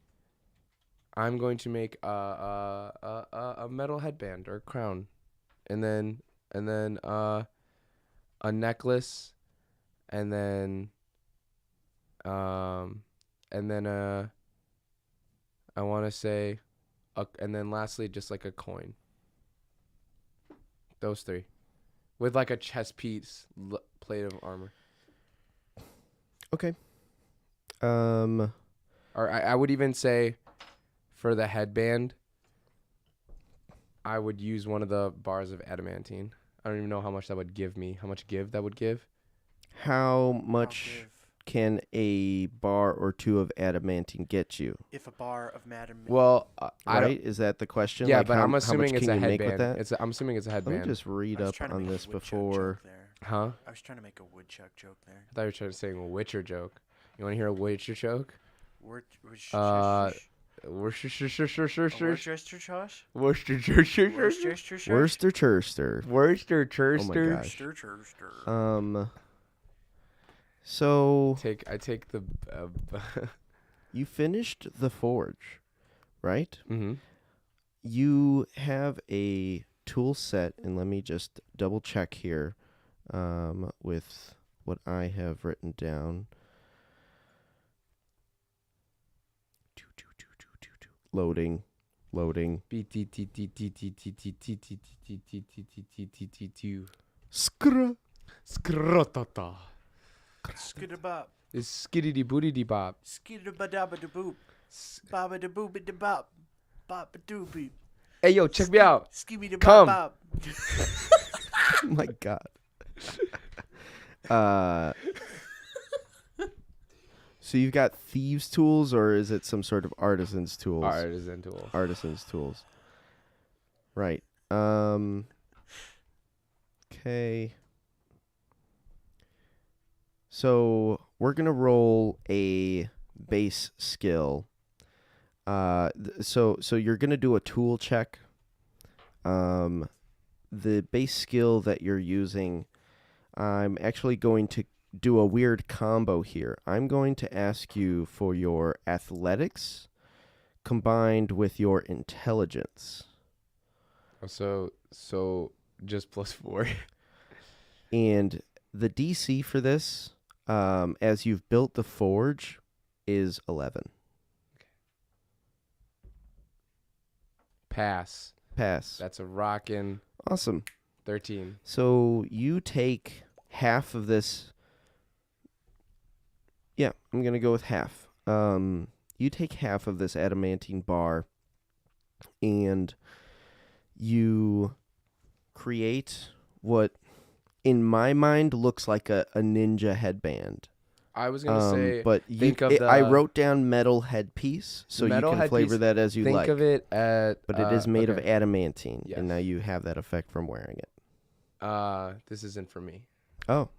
I'm going to make a metal headband or crown, and then a necklace, and then I want to say, and then lastly just like a coin. Those three, with like a chest piece plate of armor. Okay. Or I would even say, for the headband, I would use one of the bars of adamantine. I don't even know how much that would give me. How much give that would give? How much can a bar or two of adamantine get you? If a bar of Madam. Well, I don't. Right? Is that the question? Yeah, Like, but how, I'm how much assuming it's can a you make with headband. that? I'm assuming it's a Let headband. me just read I was up trying to on make a this woodchuck before. joke there. Huh? I was trying to make a woodchuck joke there. I thought you were trying to say a Witcher joke. You want to hear a Witcher joke? Worcestershire. Worcestershire. Oh my gosh. So I take the. you finished the forge, right? Mm-hmm. You have a tool set, and let me just double check here with what I have written down. Loading. Skra. Skrotata. Skidabop. It's skiddity bootity bop. Skidabadabadoboop. Babadaboobidabop. Babadoobie. Hey yo, check me out. Skibidabop. Oh my god. So you've got thieves' tools, or is it some sort of artisan's tools? Artisan tool. Artisan's tools. Right. Okay. So we're gonna roll a base skill. So you're gonna do a tool check. The base skill that you're using, I'm actually going to do a weird combo here. I'm going to ask you for your athletics combined with your intelligence. So just +4. And the DC for this, as you've built the forge, is 11. Pass. That's a rockin' Awesome. 13. So you take half of this. Yeah, I'm going to go with half. You take half of this adamantine bar and you create what, in my mind, looks like a ninja headband. I was going to say, but I wrote down metal headpiece, so you can flavor that as you like. Think of it at... But it is made of adamantine, Yes. and now you have that effect from wearing it. This isn't for me. Oh,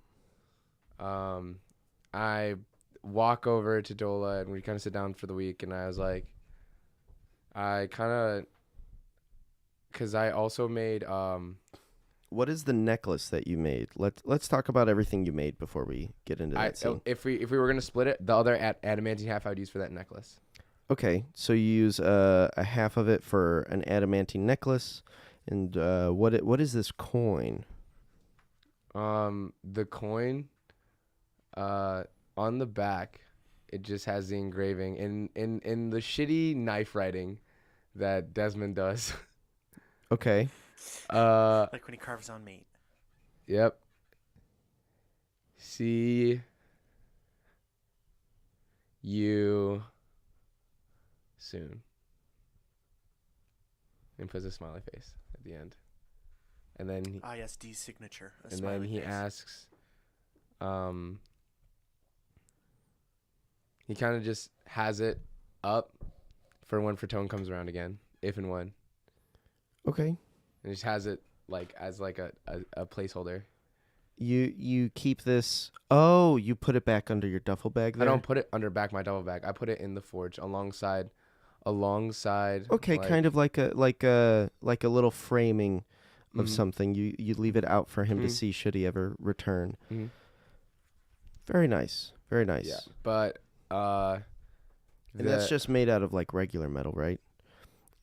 I walk over to Dola and we kind of sit down for the week, and I was like, because I also made what is the necklace that you made? Let's talk about everything you made before we get into that scene. if we were gonna split it, the other adamantine half I would use for that necklace. Okay, so you use a half of it for an adamantine necklace, and what is this coin? The coin, on the back, it just has the engraving in the shitty knife writing that Desmond does. Okay, Like when he carves on meat. Yep. See you soon. And puts a smiley face at the end. And then ISD signature. and then he asks, he kind of just has it up for when Fatone comes around again, if and when. okay. And just has it like as like a placeholder. You keep this. Oh, you put it back under your duffel bag there? I don't put it under back my double bag. I put it in the forge alongside. Okay, kind of like a little framing of something. You leave it out for him to see should he ever return. Mm-hmm. Very nice. Very nice. Yeah, but and that's just made out of like regular metal, right?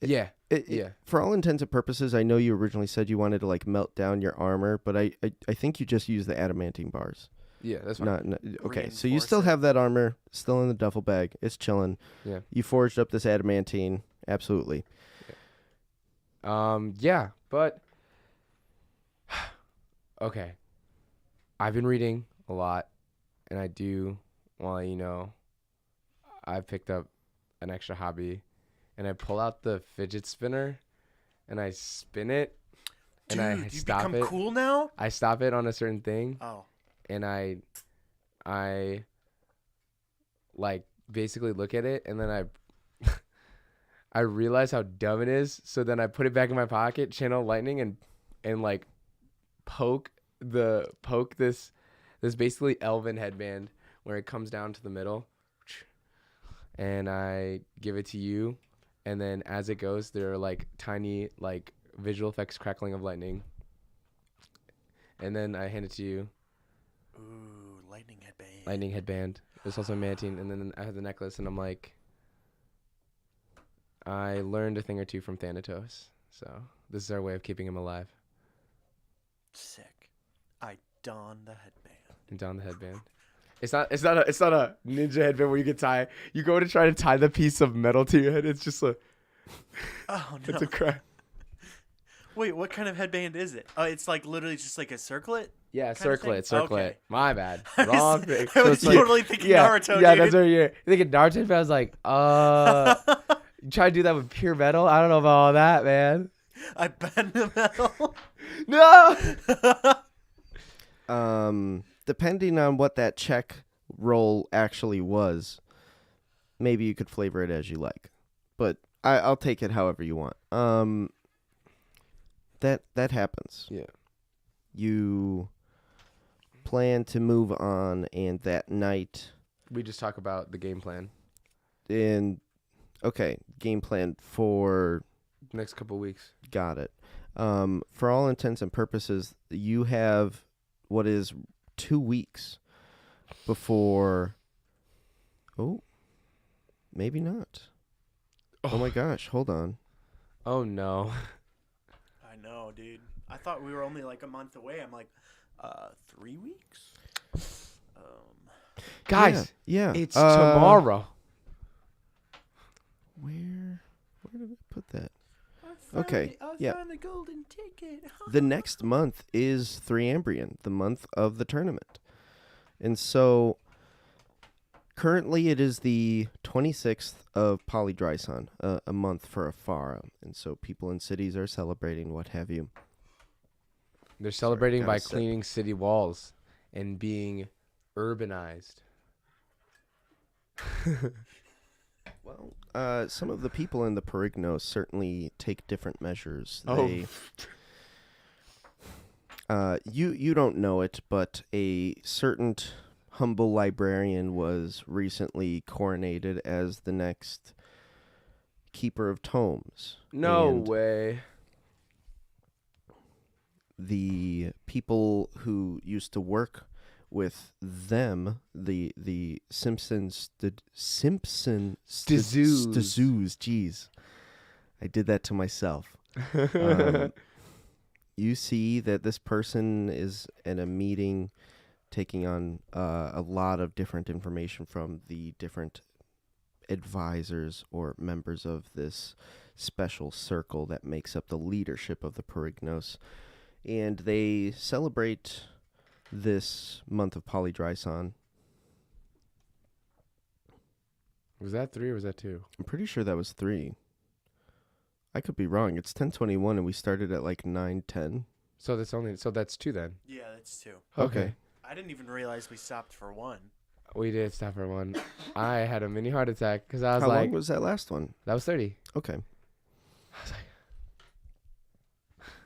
yeah. For all intents and purposes, I know you originally said you wanted to like melt down your armor, but I think you just use the adamantine bars. Yeah, that's fine. Okay, so you still have that armor still in the duffel bag. It's chilling. Yeah. You forged up this adamantine. Absolutely. Yeah, but okay. I've been reading a lot, and I do want to let you know I've picked up an extra hobby, and I pull out the fidget spinner, and I spin it, and I Dude, stop you've it. become cool now? I stop it on a certain thing, Oh. and I like basically look at it, and then I realize how dumb it is. So then I put it back in my pocket, channel lightning, and like poke this basically elven headband where it comes down to the middle, and I give it to you, and then as it goes, there are like tiny like visual effects crackling of lightning, and then I hand it to you. Ooh, lightning headband. Lightning headband. There's also a mantine, and then I have the necklace, and I'm like, I learned a thing or two from Thanatos, so this is our way of keeping him alive. Sick. I don the headband. And down the headband. It's not a ninja headband where you can tie. You go to try to tie the piece of metal to your head. It's just a. Oh no. It's a crack. Wait, what kind of headband is it? Oh, it's like literally just like a circlet? Yeah, Kind of circlet. thing? Okay. My bad. I was- Wrong thing. I was it's like- totally thinking yeah, Naruto, Yeah, dude. that's what you're thinking Naruto. But I was like, you try to do that with pure metal? I don't know about all that, man. I bend the metal. No. Depending on what that check roll actually was, maybe you could flavor it as you like. But I'll take it however you want. That happens. Yeah. You plan to move on, and that night We just talk about the game plan. game plan for Next couple weeks. got it. For all intents and purposes, you have what is 2 weeks before. Oh, maybe not. Oh my gosh, hold on. Oh no. I know, dude. I thought we were only like a month away. I'm like, 3 weeks? Guys, yeah, it's tomorrow. Where did I put that? I Okay, yeah. found the golden ticket. The next month is Threambrian, the month of the tournament. And so currently it is the 26th of Polydryson, a month for Afara. And so people in cities are celebrating, what have you. They're celebrating gotta by sip. cleaning city walls and being urbanized. Well, some of the people in the Perignos certainly take different measures. Oh. You don't know it, but a certain humble librarian was recently coronated as the next keeper of tomes. No And way. the people who used to work with them, the Simpsons, Stazoos, jeez, I did that to myself. You see that this person is in a meeting taking on a lot of different information from the different advisors or members of this special circle that makes up the leadership of the Perignos. And they celebrate this month of Polydryson. Was that 3 or was that 2? I'm pretty sure that was 3. I could be wrong. It's 10:21 and we started at like 9:10. So that's 2 then. Yeah, that's 2. Okay. I didn't even realize we stopped for 1. We did stop for 1. I had a mini heart attack because I was How like, long was that last one? that was 30. Okay. I was like,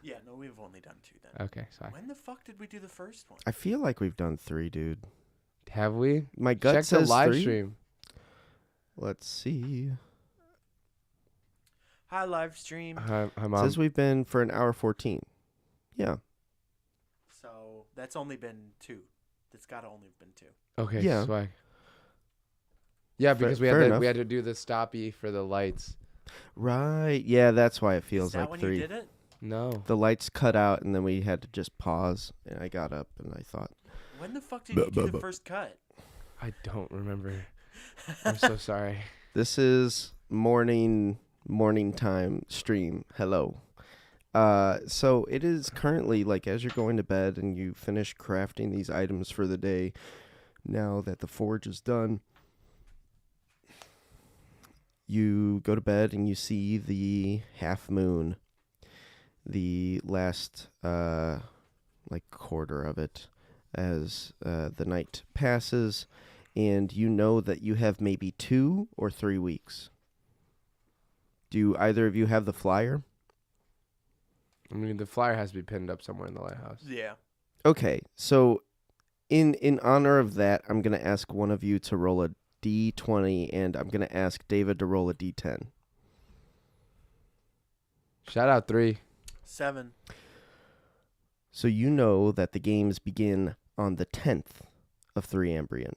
Yeah, no, we've only done 2 then. okay, sorry. When the fuck did we do the first one? I feel like we've done 3, dude. Have we? My gut Check says the live 3. stream. Let's see. Hi, live stream. Hi, It Mom. says we've been for an hour 14. Yeah. So that's only been 2. That's gotta only have been 2. Okay, Yeah. swag. Yeah, because Fair enough. we had to do the stoppy for the lights. Right. Yeah, that's why it feels Is that like when 3. you did it? No. The lights cut out and then we had to just pause. And I got up and I thought, When the fuck did you do the first cut? I don't remember. I'm so sorry. this is morning time stream. Hello. So it is currently like as you're going to bed and you finish crafting these items for the day, now that the forge is done, you go to bed and you see the half moon, the last like quarter of it as the night passes, and you know that you have maybe 2 or 3 weeks. Do either of you have the flyer? I mean, the flyer has to be pinned up somewhere in the lighthouse. Yeah. Okay, so in honor of that, I'm going to ask one of you to roll a D20, and I'm going to ask David to roll a D10. Shout out 3. 7. So you know that the games begin on the 10th of 3 Ambrian.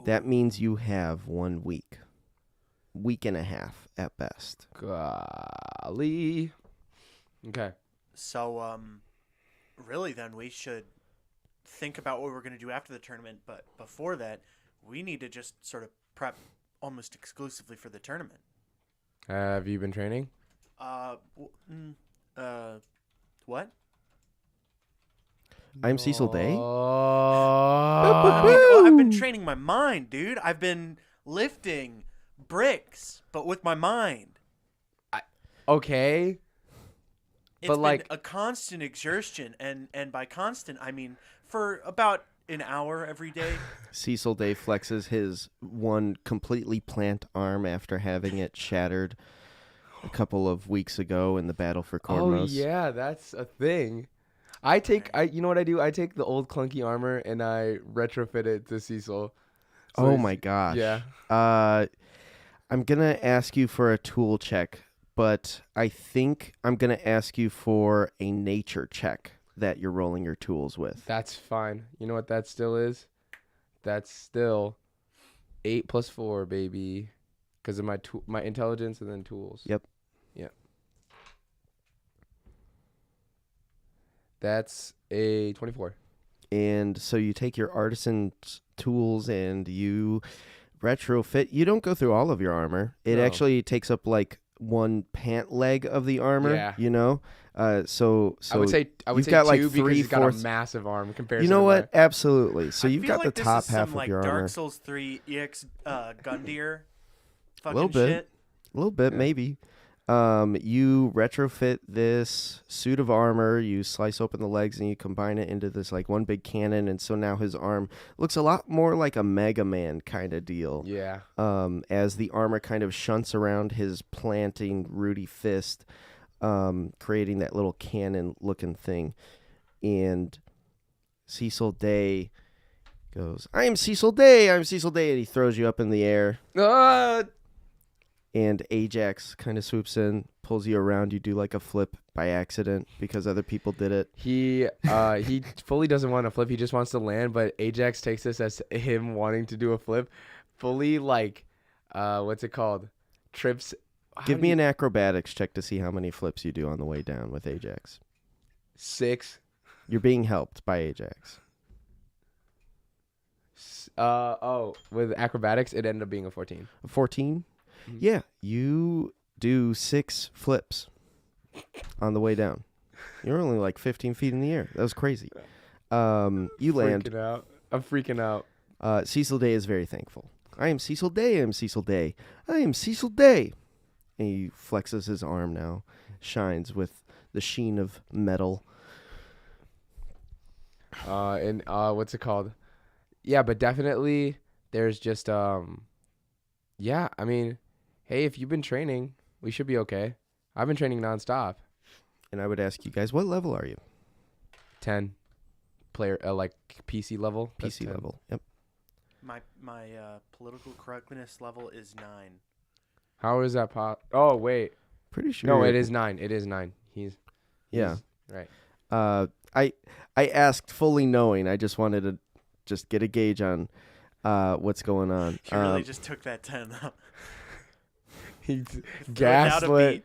That means you have 1 week. Week and a half at best. Golly. Okay. So, really then we should think about what we're going to do after the tournament. But before that, we need to just sort of prep almost exclusively for the tournament. Have you been training? What? I'm Cecil Day. I mean, well, I've been training my mind, dude. I've been lifting bricks, but with my mind. Okay. It's But, been like- a constant exertion, and by constant, I mean for about an hour every day. Cecil Day flexes his one completely plant arm after having it shattered a couple of weeks ago in the battle for Cormos. Oh yeah, that's a thing. You know what I do? I take the old clunky armor and I retrofit it to Cecil. So Oh he's- my gosh. Yeah. I'm going to ask you for a tool check, but I think I'm going to ask you for a nature check that you're rolling your tools with. That's fine. You know what that still is? That's still 8 + 4, baby. Because of my intelligence and then tools. Yep. Yeah. That's a 24. And so you take your artisan tools and you retrofit. You don't go through all of your armor. It No. actually takes up like one pant leg of the armor. Yeah. You know. So I would say you've got, like, 2 because he's got a 3/4 massive arm compared you to know what? Absolutely. So I you've feel got like the this top is half some, of like, your armor. Dark Souls 3 EX Gundyr fucking Little bit. shit. A little bit, Yeah. maybe. You retrofit this suit of armor, you slice open the legs, and you combine it into this like one big cannon, and so now his arm looks a lot more like a Mega Man kind of deal. Yeah. As the armor kind of shunts around his planting Rudy fist, creating that little cannon-looking thing. and Cecil Day goes, "I am Cecil Day, I'm Cecil Day," and he throws you up in the air. And Ajax kind of swoops in, pulls you around. You do like a flip by accident because other people did it. He fully doesn't want to flip. He just wants to land. But Ajax takes this as him wanting to do a flip. Fully like, what's it called? Trips. Give me an acrobatics check to see how many flips you do on the way down with Ajax. 6. You're being helped by Ajax. With acrobatics, it ended up being a 14. 14? Mhm. Yeah, you do 6 flips on the way down. You're only like 15 feet in the air. That was crazy. You land. I'm freaking out. Cecil Day is very thankful. "I am Cecil Day, I am Cecil Day, I am Cecil Day." And he flexes his arm now, shines with the sheen of metal. And what's it called? Yeah, but definitely there's just yeah, I mean, hey, if you've been training, we should be okay. I've been training nonstop. And I would ask you guys, what level are you? 10 player like PC level. That's PC 10. level. Yep. My political correctness level is 9. How is that Oh, wait. Pretty sure. No, it is 9. It is 9. Yeah. Right. I asked fully knowing. I just wanted to just get a gauge on what's going on. He really just took that 10 though. He's Throw it down a gaslit.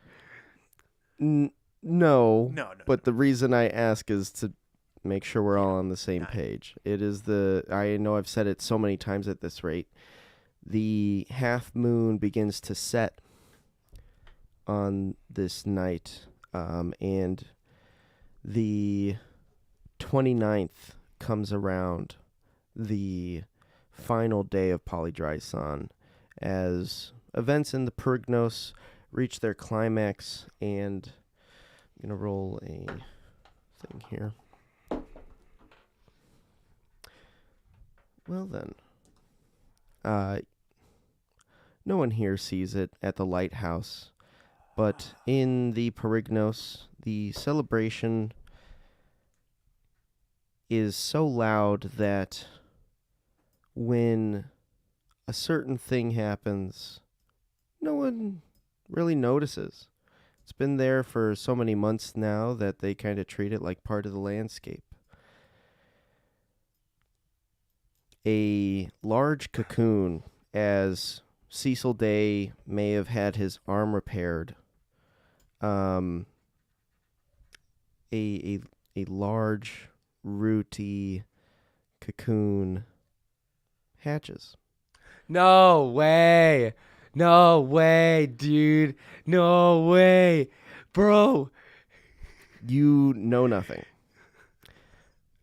beat. No. No. But the reason I ask is to make sure we're all on the same 9. page. It is I know I've said it so many times at this rate. The half moon begins to set on this night, and the 29th comes around, the final day of Polydryson, as events in the Pergnos reach their climax, and I'm going to roll a thing here. Well then, no one here sees it at the lighthouse, but in the Perignos, the celebration is so loud that when a certain thing happens, no one really notices. It's been there for so many months now that they kind of treat it like part of the landscape. A large cocoon, as Cecil Day may have had his arm repaired, a large, rooty cocoon hatches. No way. No way, dude. No way. Bro. You know nothing.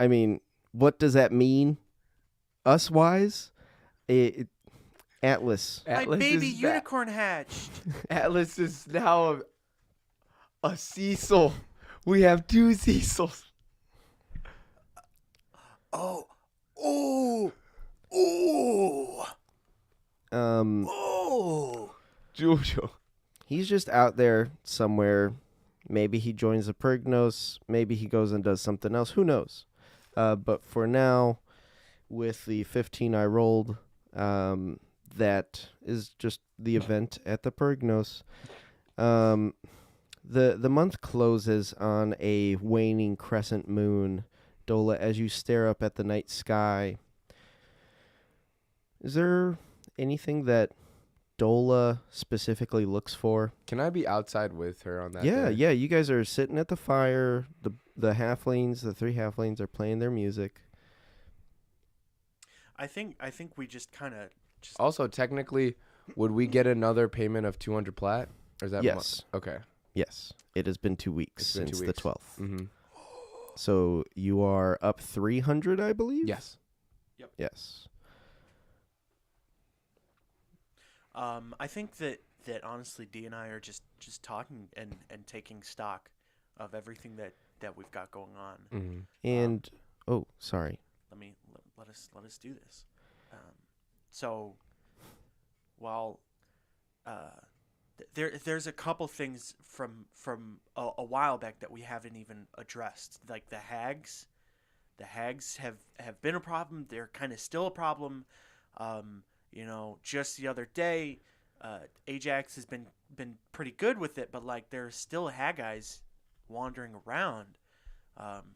I mean, what does that mean? Us-wise? Atlas. My baby unicorn hatched. Atlas is now a Cecil. We have 2 Cecils. Oh. Jojo. He's just out there somewhere. Maybe he joins the Pergnos. Maybe he goes and does something else. Who knows? But for now, with the 15 I rolled, that is just the event at the Pergnos. The month closes on a waning crescent moon. Dola, as you stare up at the night sky, is there anything that Dola specifically looks for? Can I be outside with her on that Yeah, day? yeah. You guys are sitting at the fire. The halflings, the 3 halflings, are playing their music. I think we just kind of just Also, technically, would we get another payment of 200 plat? Or is that Yes. Okay. Yes. It has been 2 weeks It's been since 2 the weeks. 12th. Mm-hmm. So you are up 300, I believe? Yes. Yes. I think that honestly D and I are just talking and taking stock of everything that we've got going on. Mm-hmm. And oh, sorry. Let us do this. So while there's a couple things from a while back that we haven't even addressed, like the hags. The hags have been a problem. They're kind of still a problem. Just the other day, Ajax has been pretty good with it, but like there's still haggies wandering around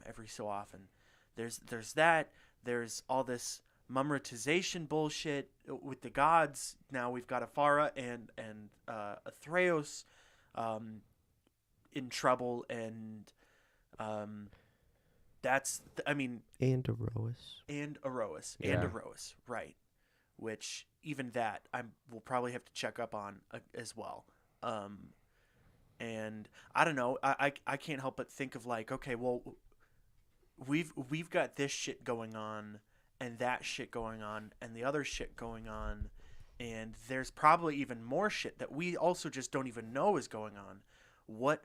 every so often. There's that. There's all this mumratization bullshit with the gods. Now we've got Afara and Athreos in trouble, and that's I mean And Erois. and Erois Yeah. right? Which even that will probably have to check up on as well. And I don't know. I can't help but think of like, okay, well, we've got this shit going on, and that shit going on, and the other shit going on, and there's probably even more shit that we also just don't even know is going on. What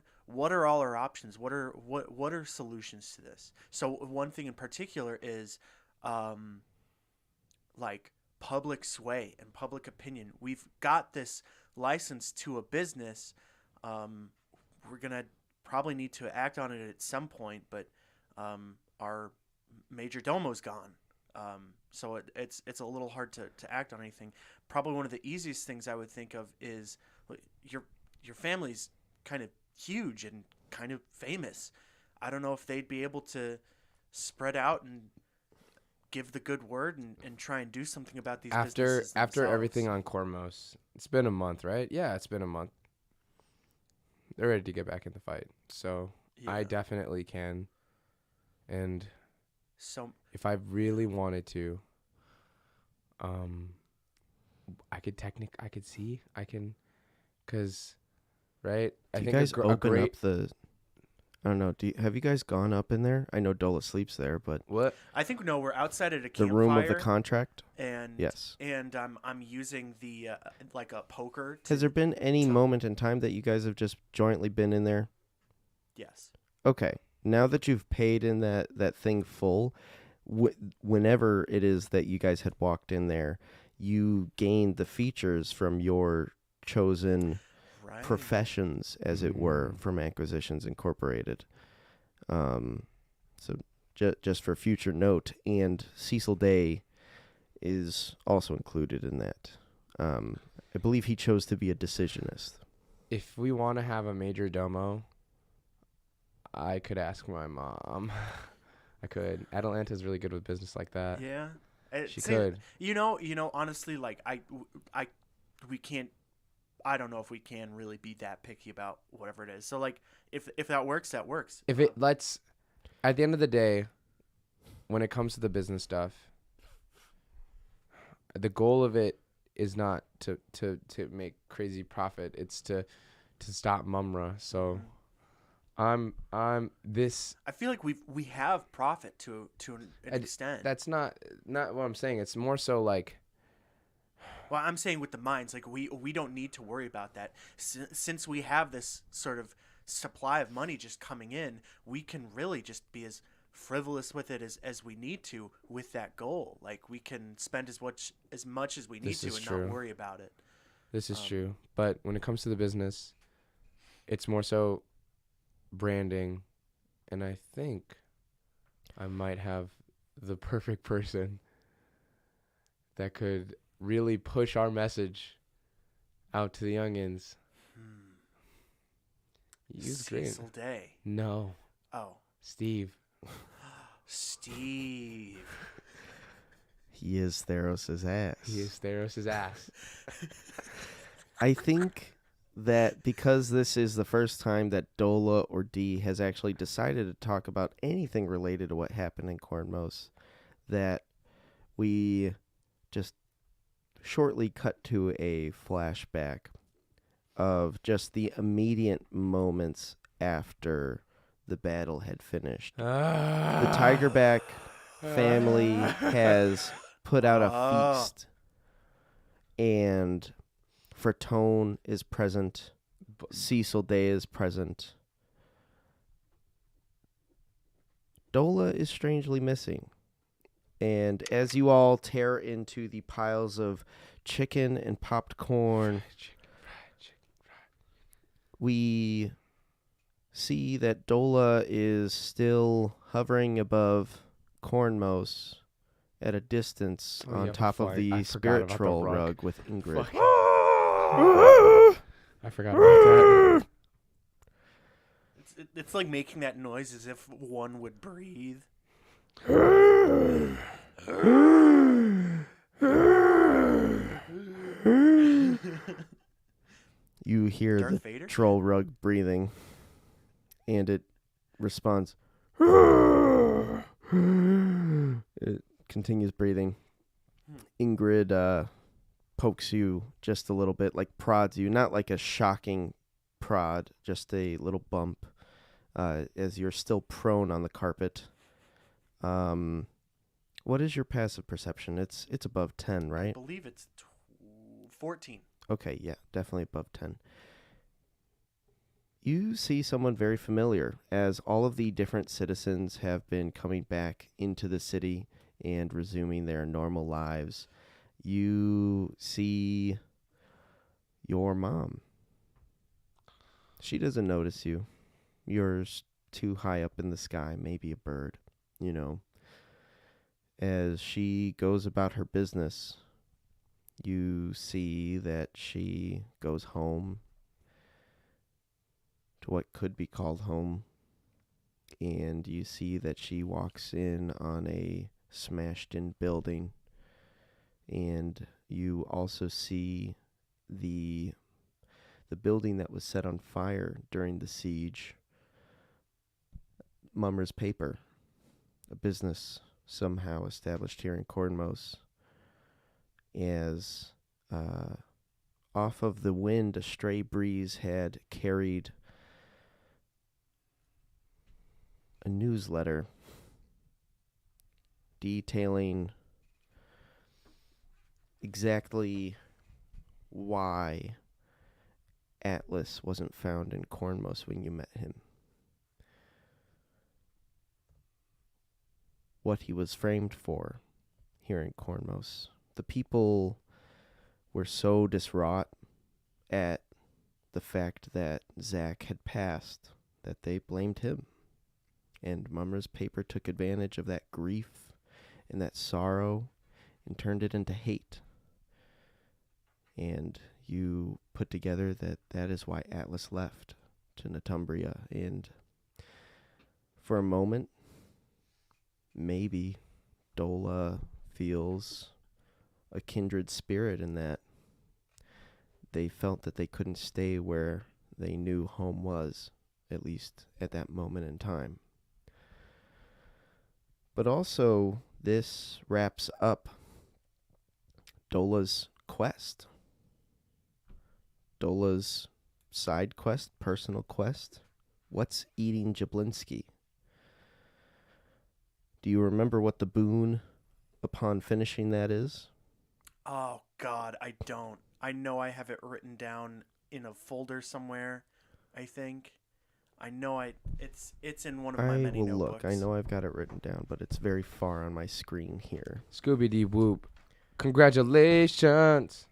are all our options? What are solutions to this? So one thing in particular is, like public sway and public opinion. We've got this license to a business. We're gonna probably need to act on it at some point, but our major domo's gone. So it's a little hard to act on anything. Probably one of the easiest things I would think of is your family's kind of huge and kind of famous. I don't know if they'd be able to spread out and give the good word and try and do something about these businesses After themselves. everything on Cormos, it's been a month, right? Yeah, it's been a month. They're ready to get back in the fight, so I Yeah. definitely can. And So if I really wanted to, I can, cause, right? I Do you think guys a open great up the? I don't know. Have you guys gone up in there? I know Dola sleeps there, but what? I think no, we're outside at a the campfire. room of the contract. and Yes. and I'm using the like a poker. Has there been any to- moment in time that you guys have just jointly been in there? Yes. Okay. Now that you've paid in that thing full, whenever it is that you guys had walked in there, you gained the features from your chosen Right. professions, as it were, from Acquisitions Incorporated. So just for future note, and Cecil Day is also included in that. I believe he chose to be a decisionist. If we want to have a major domo, I could ask my mom. I could. Atalanta's really good with business like that. Yeah. She See, could. Honestly, like we can't. I don't know if we can really be that picky about whatever it is. So like, if that works, that works. If it let's, at the end of the day, when it comes to the business stuff, the goal of it is not to make crazy profit. It's to stop Mumra. So, I'm this. I feel like we have profit to an extent. That's not what I'm saying. It's more so like. Well, I'm saying with the mines, like we don't need to worry about that since we have this sort of supply of money just coming in. We can really just be as frivolous with it as we need to with that goal. Like we can spend as much as we need This to is and true. not worry about it. This is true. But when it comes to the business, it's more so branding, and I think I might have the perfect person that could really push our message out to the youngins. He's great. Cecil Day. No, Oh, Steve. Steve. He is Theros' ass. He is Theros' ass. I think that because this is the first time that Dola or D has actually decided to talk about anything related to what happened in Cornmos, that we just shortly cut to a flashback of just the immediate moments after the battle had finished. The Tigerback family has put out a feast, and Fratone is present. Cecil Day is present. Dola is strangely missing. And as you all tear into the piles of chicken and popped corn, we see that Dola is still hovering above Cornmos at a distance Oh, on yeah, top of fuck. the I forgot spirit about the troll rug. rug with Ingrid. Fuck. I forgot about that. It's like making that noise as if one would breathe. You hear Darth the Vader? troll rug breathing, and it responds. It continues breathing. Ingrid pokes you just a little bit, like prods you, not like a shocking prod, just a little bump as you're still prone on the carpet. What is your passive perception? It's above 10, I right? believe it's 14. Okay, yeah, definitely above 10. You see someone very familiar, as all of the different citizens have been coming back into the city and resuming their normal lives. You see your mom. She doesn't notice you. You're too high up in the sky, maybe a bird, you know. As she goes about her business, you see that she goes home to what could be called home, and you see that she walks in on a smashed in building, and you also see the building that was set on fire during the siege. Mummer's Paper, a business somehow established here in Cornmos, as off of the wind a stray breeze had carried a newsletter detailing exactly why Atlas wasn't found in Cornmos when you met him. What he was framed for here in Cornmos. The people were so distraught at the fact that Zach had passed that they blamed him. And Mummer's Paper took advantage of that grief and that sorrow and turned it into hate. And you put together that that is why Atlas left to Natumbria. And for a moment, maybe Dola feels a kindred spirit in that they felt that they couldn't stay where they knew home was, at least at that moment in time. But also, this wraps up Dola's quest. Dola's side quest, personal quest. What's eating Jablinski? Do you remember what the boon upon finishing that is? Oh, God, I don't. I know I have it written down in a folder somewhere, I think. I know it's in one of my I many will notebooks. look. I know I've got it written down, but it's very far on my screen here. Scooby-Dee whoop. Congratulations.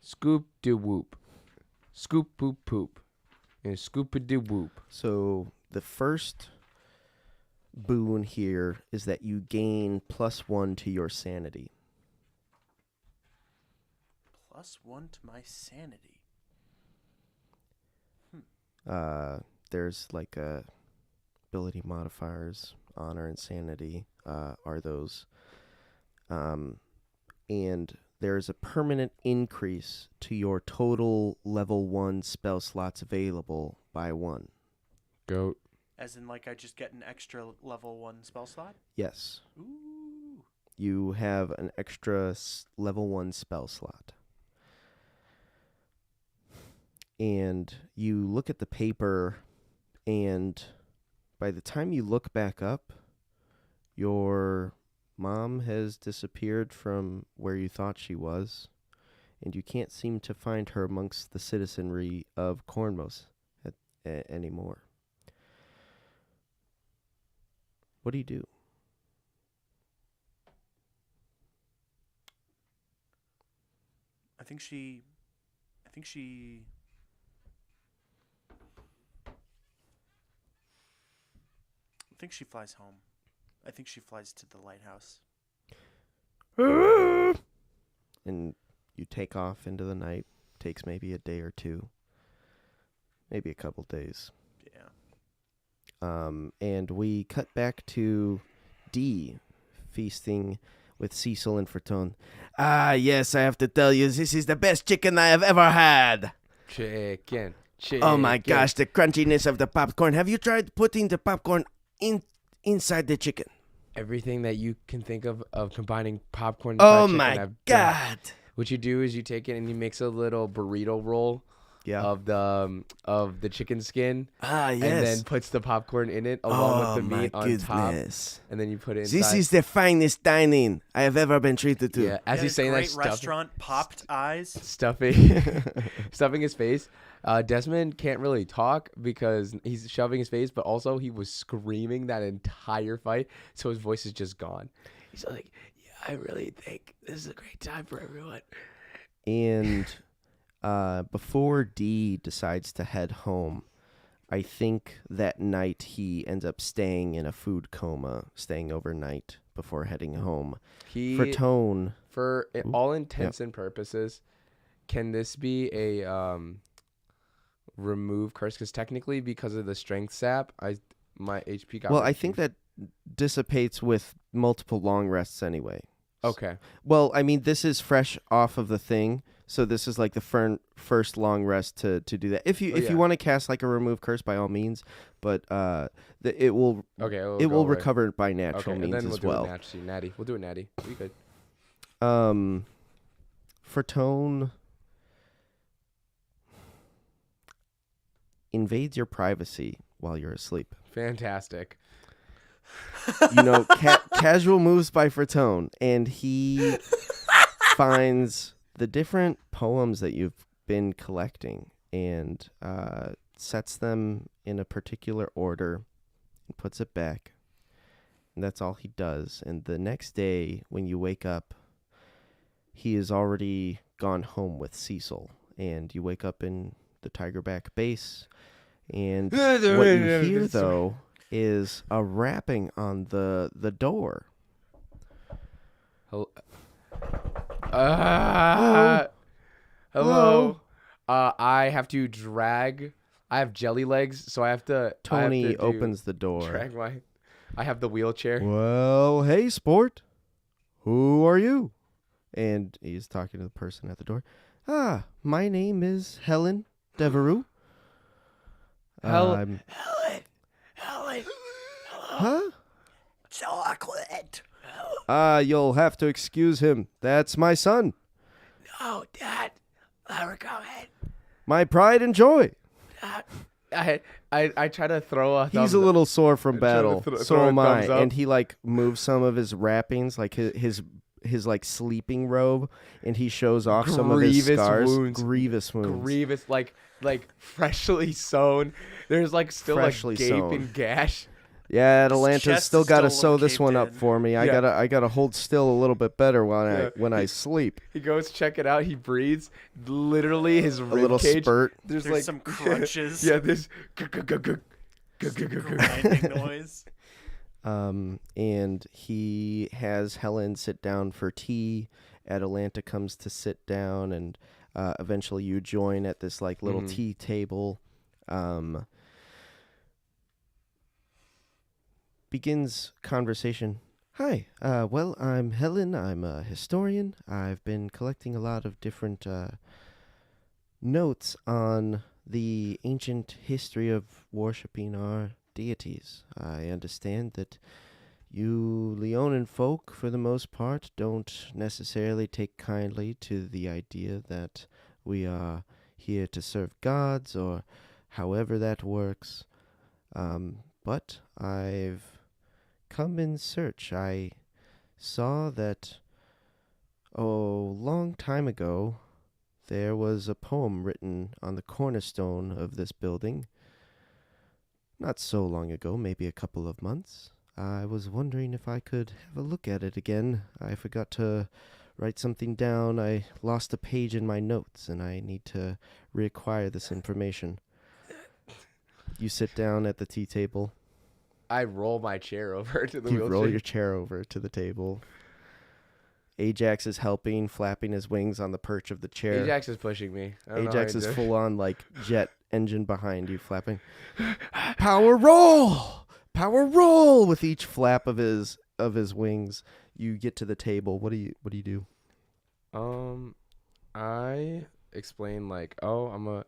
Scoop-de whoop. Scoop-poop-poop. And scoop-a-dee whoop. So the first boon here is that you gain +1 to your sanity. +1 to my sanity. There's like ability modifiers, honor and sanity are those. And there's a permanent increase to your total level 1 spell slots available by 1. Goat. As in, like, I just get an extra level 1 spell slot? Yes. Ooh. You have an extra level 1 spell slot. And you look at the paper, and by the time you look back up, your mom has disappeared from where you thought she was, and you can't seem to find her amongst the citizenry of Cornmos anymore. What do you do? I think she think she. I think she flies home. I think she flies to the lighthouse. And you take off into the night. Takes maybe a day or two. Maybe a couple days. Yeah. And we cut back to Dee feasting with Cecil and Ferton. Ah, yes, I have to tell you, this is the best chicken I have ever had. Chicken. Oh my gosh, the crunchiness of the popcorn. Have you tried putting the popcorn inside the chicken? Everything that you can think of combining popcorn and Oh fried chicken, my I've done. God. What you do is you take it and you mix a little burrito roll Yeah. of the chicken skin. Ah, yes. And then puts the popcorn in it along with the my meat on goodness. top. And then you put it inside. This is the finest dining I have ever been treated to. Yeah, as Yeah, he's saying that, great restaurant, popped eyes. stuffing his face. Desmond can't really talk because he's shoving his face, but also he was screaming that entire fight, so his voice is just gone. He's like, "Yeah, I really think this is a great time for everyone." And before Dee decides to head home, I think that night he ends up staying in a food coma, staying overnight before heading home. Ferton. For all intents and purposes, can this be a remove curse? Because technically, because of the strength sap, my HP got. Well, I reduced. think that dissipates with multiple long rests anyway. Okay. Well, I mean, this is fresh off of the thing, so this is like the first long rest to do that. If you want to cast like a remove curse, by all means, but it will recover by natural means and then as we'll well. Do it natty. We'll do it natty. We could. Ferton invades your privacy while you're asleep. Fantastic. You know, casual moves by Ferton, and he finds the different poems that you've been collecting and sets them in a particular order and puts it back. And that's all he does. And the next day, when you wake up, he has already gone home with Cecil. And you wake up in the Tigerback base. And what you hear, though, is a rapping on the door. Hello. I have to drag. I have jelly legs, so I have to. Tony opens the door. Drag my. I have the wheelchair. Well, hey, sport. Who are you? And he's talking to the person at the door. Ah, my name is Helen Devereux. Helen. Huh? Chocolate. You'll have to excuse him. That's my son. No, Dad. We're coming. My pride and joy. I try to throw a thumbs He's a little sore from battle. throw So a am I. thumbs up. And he like moves some of his wrappings, like his like sleeping robe, and he shows off some of his scars. Grievous wounds. Grievous, like freshly sewn. There's like still Freshly a gaping sewn. gash. Yeah, His Atlanta's chest still is got to still a sew little this one caved up in. for me. Yeah. I gotta hold still a little bit better when I sleep. He goes check it out. He breathes. Literally, his A rib little cage. spurt. There's There's like some crunches. Yeah, there's Grinding noise. And he has Helen sit down for tea. Atalanta comes to sit down, and eventually you join at this like little tea table. Begins conversation. Hi, well, I'm Helen. I'm a historian. I've been collecting a lot of different notes on the ancient history of worshipping our deities. I understand that you Leonin folk, for the most part, don't necessarily take kindly to the idea that we are here to serve gods, or however that works. But I've come in search. I saw that, long time ago, there was a poem written on the cornerstone of this building. Not so long ago, maybe a couple of months. I was wondering if I could have a look at it again. I forgot to write something down. I lost a page in my notes, and I need to reacquire this information. You sit down at the tea table. I roll my chair over to the You wheelchair. roll your chair over to the table. Ajax is helping, flapping his wings on the perch of the chair. Ajax is pushing me. I don't Ajax know is how you do it. full on like jet engine behind you, flapping. Power roll! Power roll! With each flap of his wings, you get to the table. What do you do? I explain like, oh, I'm a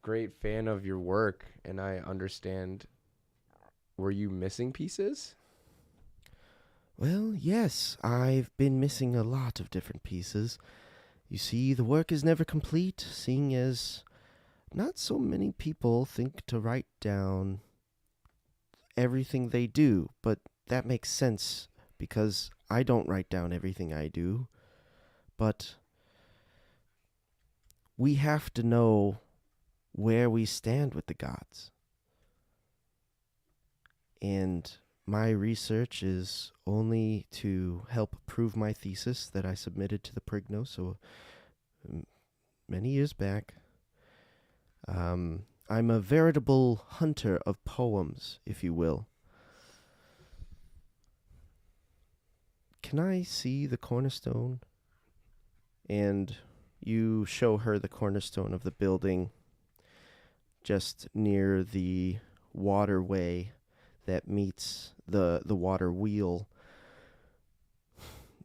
great fan of your work, and I understand. Were you missing pieces? Well, yes, I've been missing a lot of different pieces. You see, the work is never complete, seeing as not so many people think to write down everything they do, but that makes sense because I don't write down everything I do. But we have to know where we stand with the gods. And my research is only to help prove my thesis that I submitted to the Prigno so many years back. I'm a veritable hunter of poems, if you will. Can I see the cornerstone? And you show her the cornerstone of the building just near the waterway that meets the water wheel.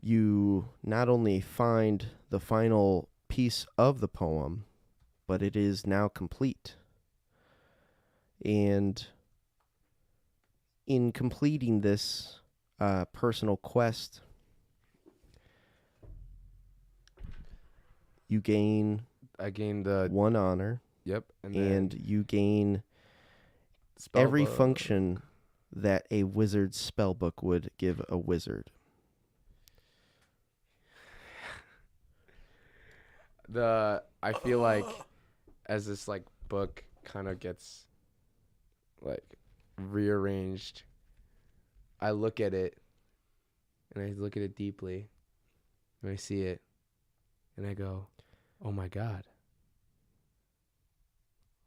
You not only find the final piece of the poem, but it is now complete. And in completing this personal quest, you gain I gained the one honor, yep, and you gain spell every book. function that a wizard's spellbook would give a wizard. I feel like as this like book kind of gets like rearranged, I look at it and I look at it deeply and I see it and I go, oh my God.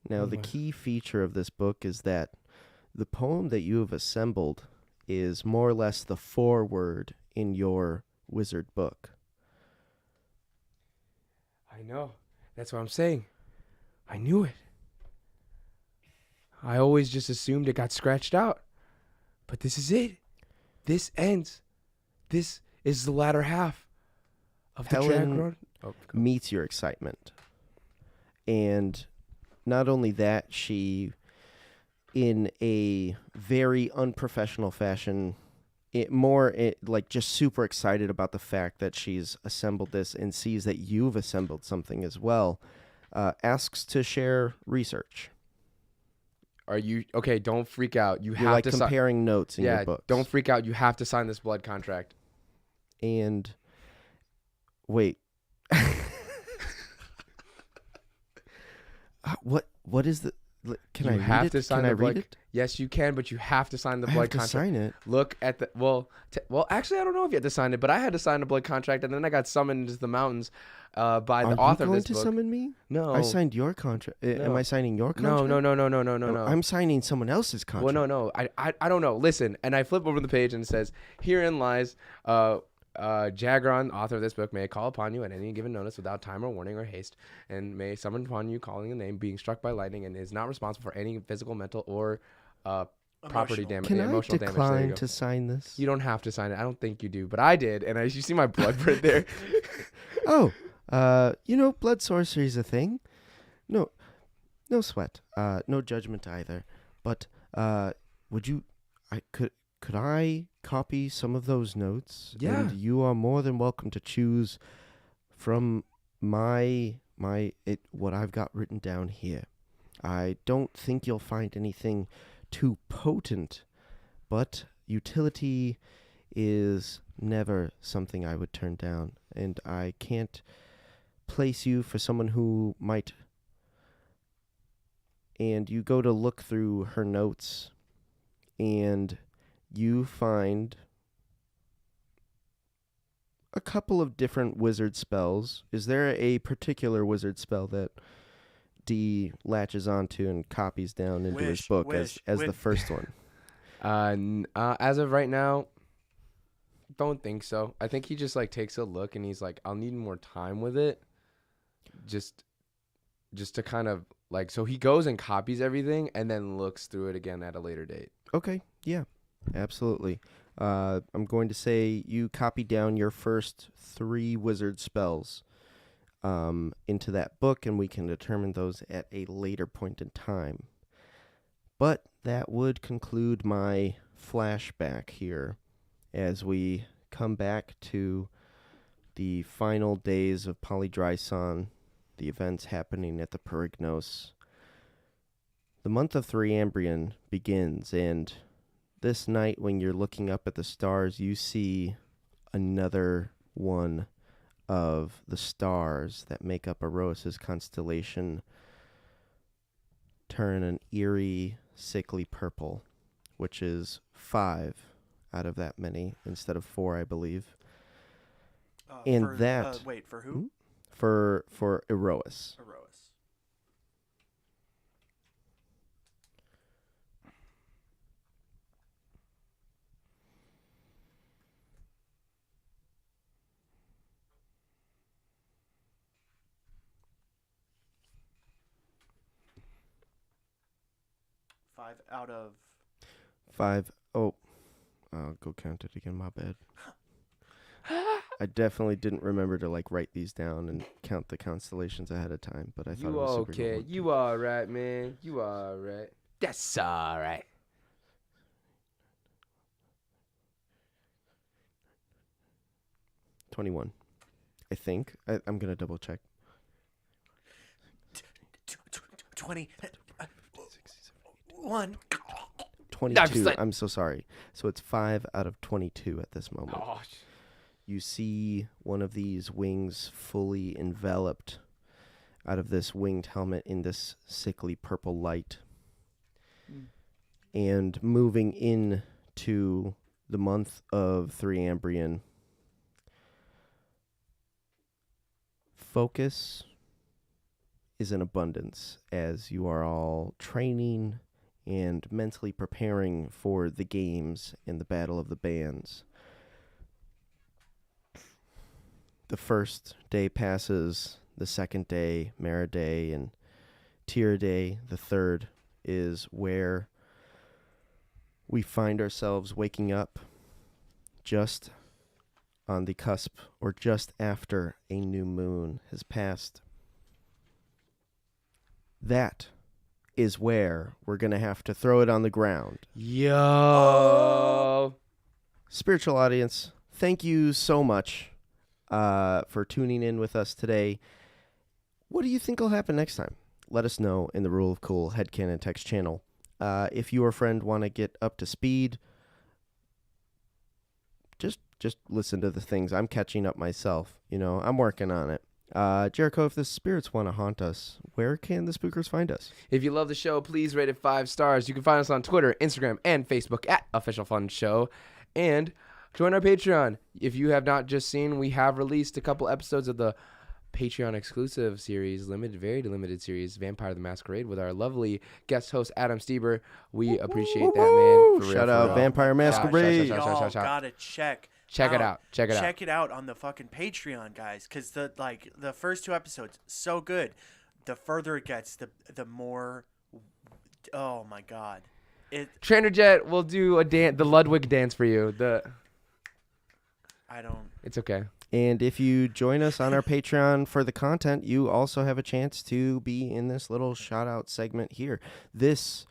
Now, Oh the my- key feature of this book is that the poem that you have assembled is more or less the foreword in your wizard book. I know. That's what I'm saying. I knew it. I always just assumed it got scratched out. But this is it. This ends. This is the latter half of the Helen drag road. Oh, go. meets your excitement. And not only that, she, in a very unprofessional fashion, like just super excited about the fact that she's assembled this and sees that you've assembled something as well, asks to share research. Are you okay? Don't freak out. You You're have like to comparing notes in your books. Don't freak out. You have to sign this blood contract. And wait. What is the? Can You I have read to it? sign Can I the read blood- it? Yes, you can, but you have to sign the I blood have to contract. sign it. Look at the well. Actually, I don't know if you have to sign it, but I had to sign a blood contract, and then I got summoned to the mountains by the Are author you of going this to book. summon me? No, I signed your contract. Am No. I signing your contract? No. I'm signing someone else's contract. Well, no. I don't know. Listen, and I flip over the page and it says, "Herein lies Jagron, author of this book, may call upon you at any given notice without time or warning or haste, and may summon upon you calling a name, being struck by lightning, and is not responsible for any physical, mental, or property Emotional. damage, Can I emotional damage." There you decline go. to sign this? You don't have to sign it. I don't think you do, but I did, and you see my blood print there. Oh, blood sorcery is a thing. No sweat. No judgment either. But would you? Could I copy some of those notes? Yeah. And you are more than welcome to choose from what I've got written down here. I don't think you'll find anything too potent, but utility is never something I would turn down, and I can't place you for someone who might. And you go to look through her notes, and you find a couple of different wizard spells. Is there a particular wizard spell that D latches onto and copies down into his book as the first one? As of right now, don't think so. I think he just like takes a look and he's like, I'll need more time with it. Just to kind of like, so he goes and copies everything and then looks through it again at a later date. Okay, yeah, absolutely. I'm going to say you copy down your first 3 wizard spells into that book, and we can determine those at a later point in time. But that would conclude my flashback here as we come back to the final days of Polydryson, the events happening at the Perignos. The month of Threambrion begins, and this night when you're looking up at the stars, you see another one of the stars that make up Erois' constellation turn an eerie, sickly purple, which is 5 out of that many instead of 4, I believe. For who? For Erois. Erois. Five out of 5. Oh, I'll go count it again. My bad. I definitely didn't remember to like write these down and count the constellations ahead of time, but I thought it was super okay? important. You all right, man? You all right? That's all right. 21. I think. I'm gonna double check. 20. 1. 22. I'm so sorry. So it's 5 out of 22 at this moment. Oh, You see one of these wings fully enveloped out of this winged helmet in this sickly purple light. And moving into the month of Threambrion, focus is in abundance as you are all training and mentally preparing for the games and the Battle of the Bands. The first day passes, the second day, Mara Day, and Tira Day, the third, is where we find ourselves waking up just on the cusp or just after a new moon has passed. That is where we're going to have to throw it on the ground. yo. Spiritual audience, thank you so much for tuning in with us today. What do you think will happen next time? Let us know in the Rule of Cool Headcanon text channel. If you or friend want to get up to speed, just listen to the things. I'm catching up myself. You know, I'm working on it. Jericho, if the spirits want to haunt us, where can the spookers find us? If you love the show, please rate it 5 stars. You can find us on Twitter, Instagram, and Facebook at Official Fun Show. And join our Patreon. If you have not just seen, we have released a couple episodes of the Patreon exclusive series, very limited series, Vampire the Masquerade, with our lovely guest host, Adam Stieber. We appreciate that, man. For real, Shout for out real. Vampire Masquerade. Shout. Y'all gotta check it out. Check it out. Check it out on the fucking Patreon, guys, because the first 2 episodes so good. The further it gets, the more. Oh my god! Trainer Jet will do the Ludwig dance for you. I don't. It's okay. And if you join us on our Patreon for the content, you also have a chance to be in this little shout-out segment here. This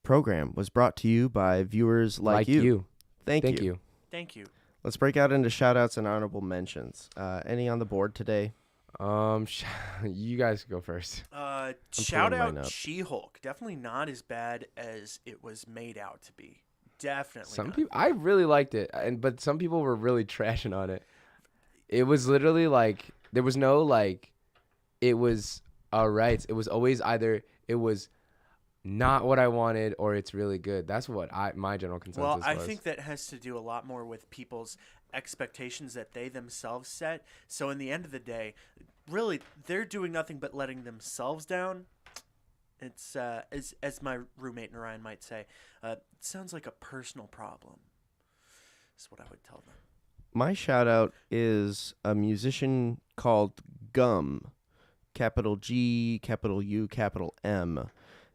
program was brought to you by viewers like you. Thank you. Thank you. Let's break out into shout-outs and honorable mentions. Any on the board today? You guys go first. Shout pulling mine out up. She-Hulk. Definitely not as bad as it was made out to be. Definitely. Some not. people, I really liked it, but some people were really trashing on it. It was literally like there was no like, it was alright. It was always either it was not what I wanted or it's really good. That's what my general consensus was. Well, I think that has to do a lot more with people's expectations that they themselves set. So in the end of the day, really, they're doing nothing but letting themselves down. It's as my roommate Narayan might say, it sounds like a personal problem. That's what I would tell them. My shout out is a musician called Gum, capital G, capital U, capital M.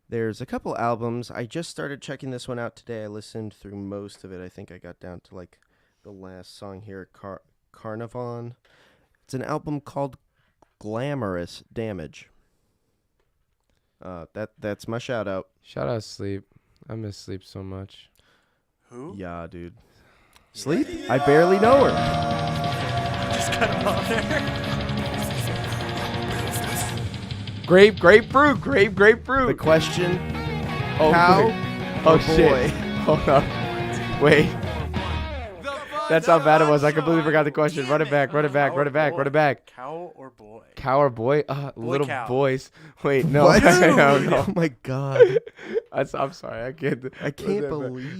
There's a couple albums. I just started checking this one out today. I listened through most of it. I think I got down to like the last song here, Carnivon. It's an album called Glamorous Damage. That's my shout out. Shout out Sleep. I miss Sleep so much. Who? Yeah, dude. Sleep? I barely know her. Just cut him off there. Grapefruit. The question, Oh, cow oh or shit. boy? Hold up. Wait. That's how bad it was. I completely forgot the question. Run it back. Cow or boy? Cow or boy? Little cow. boys. Wait, no. What? No. Oh my god. I'm sorry. I can't. I can't believe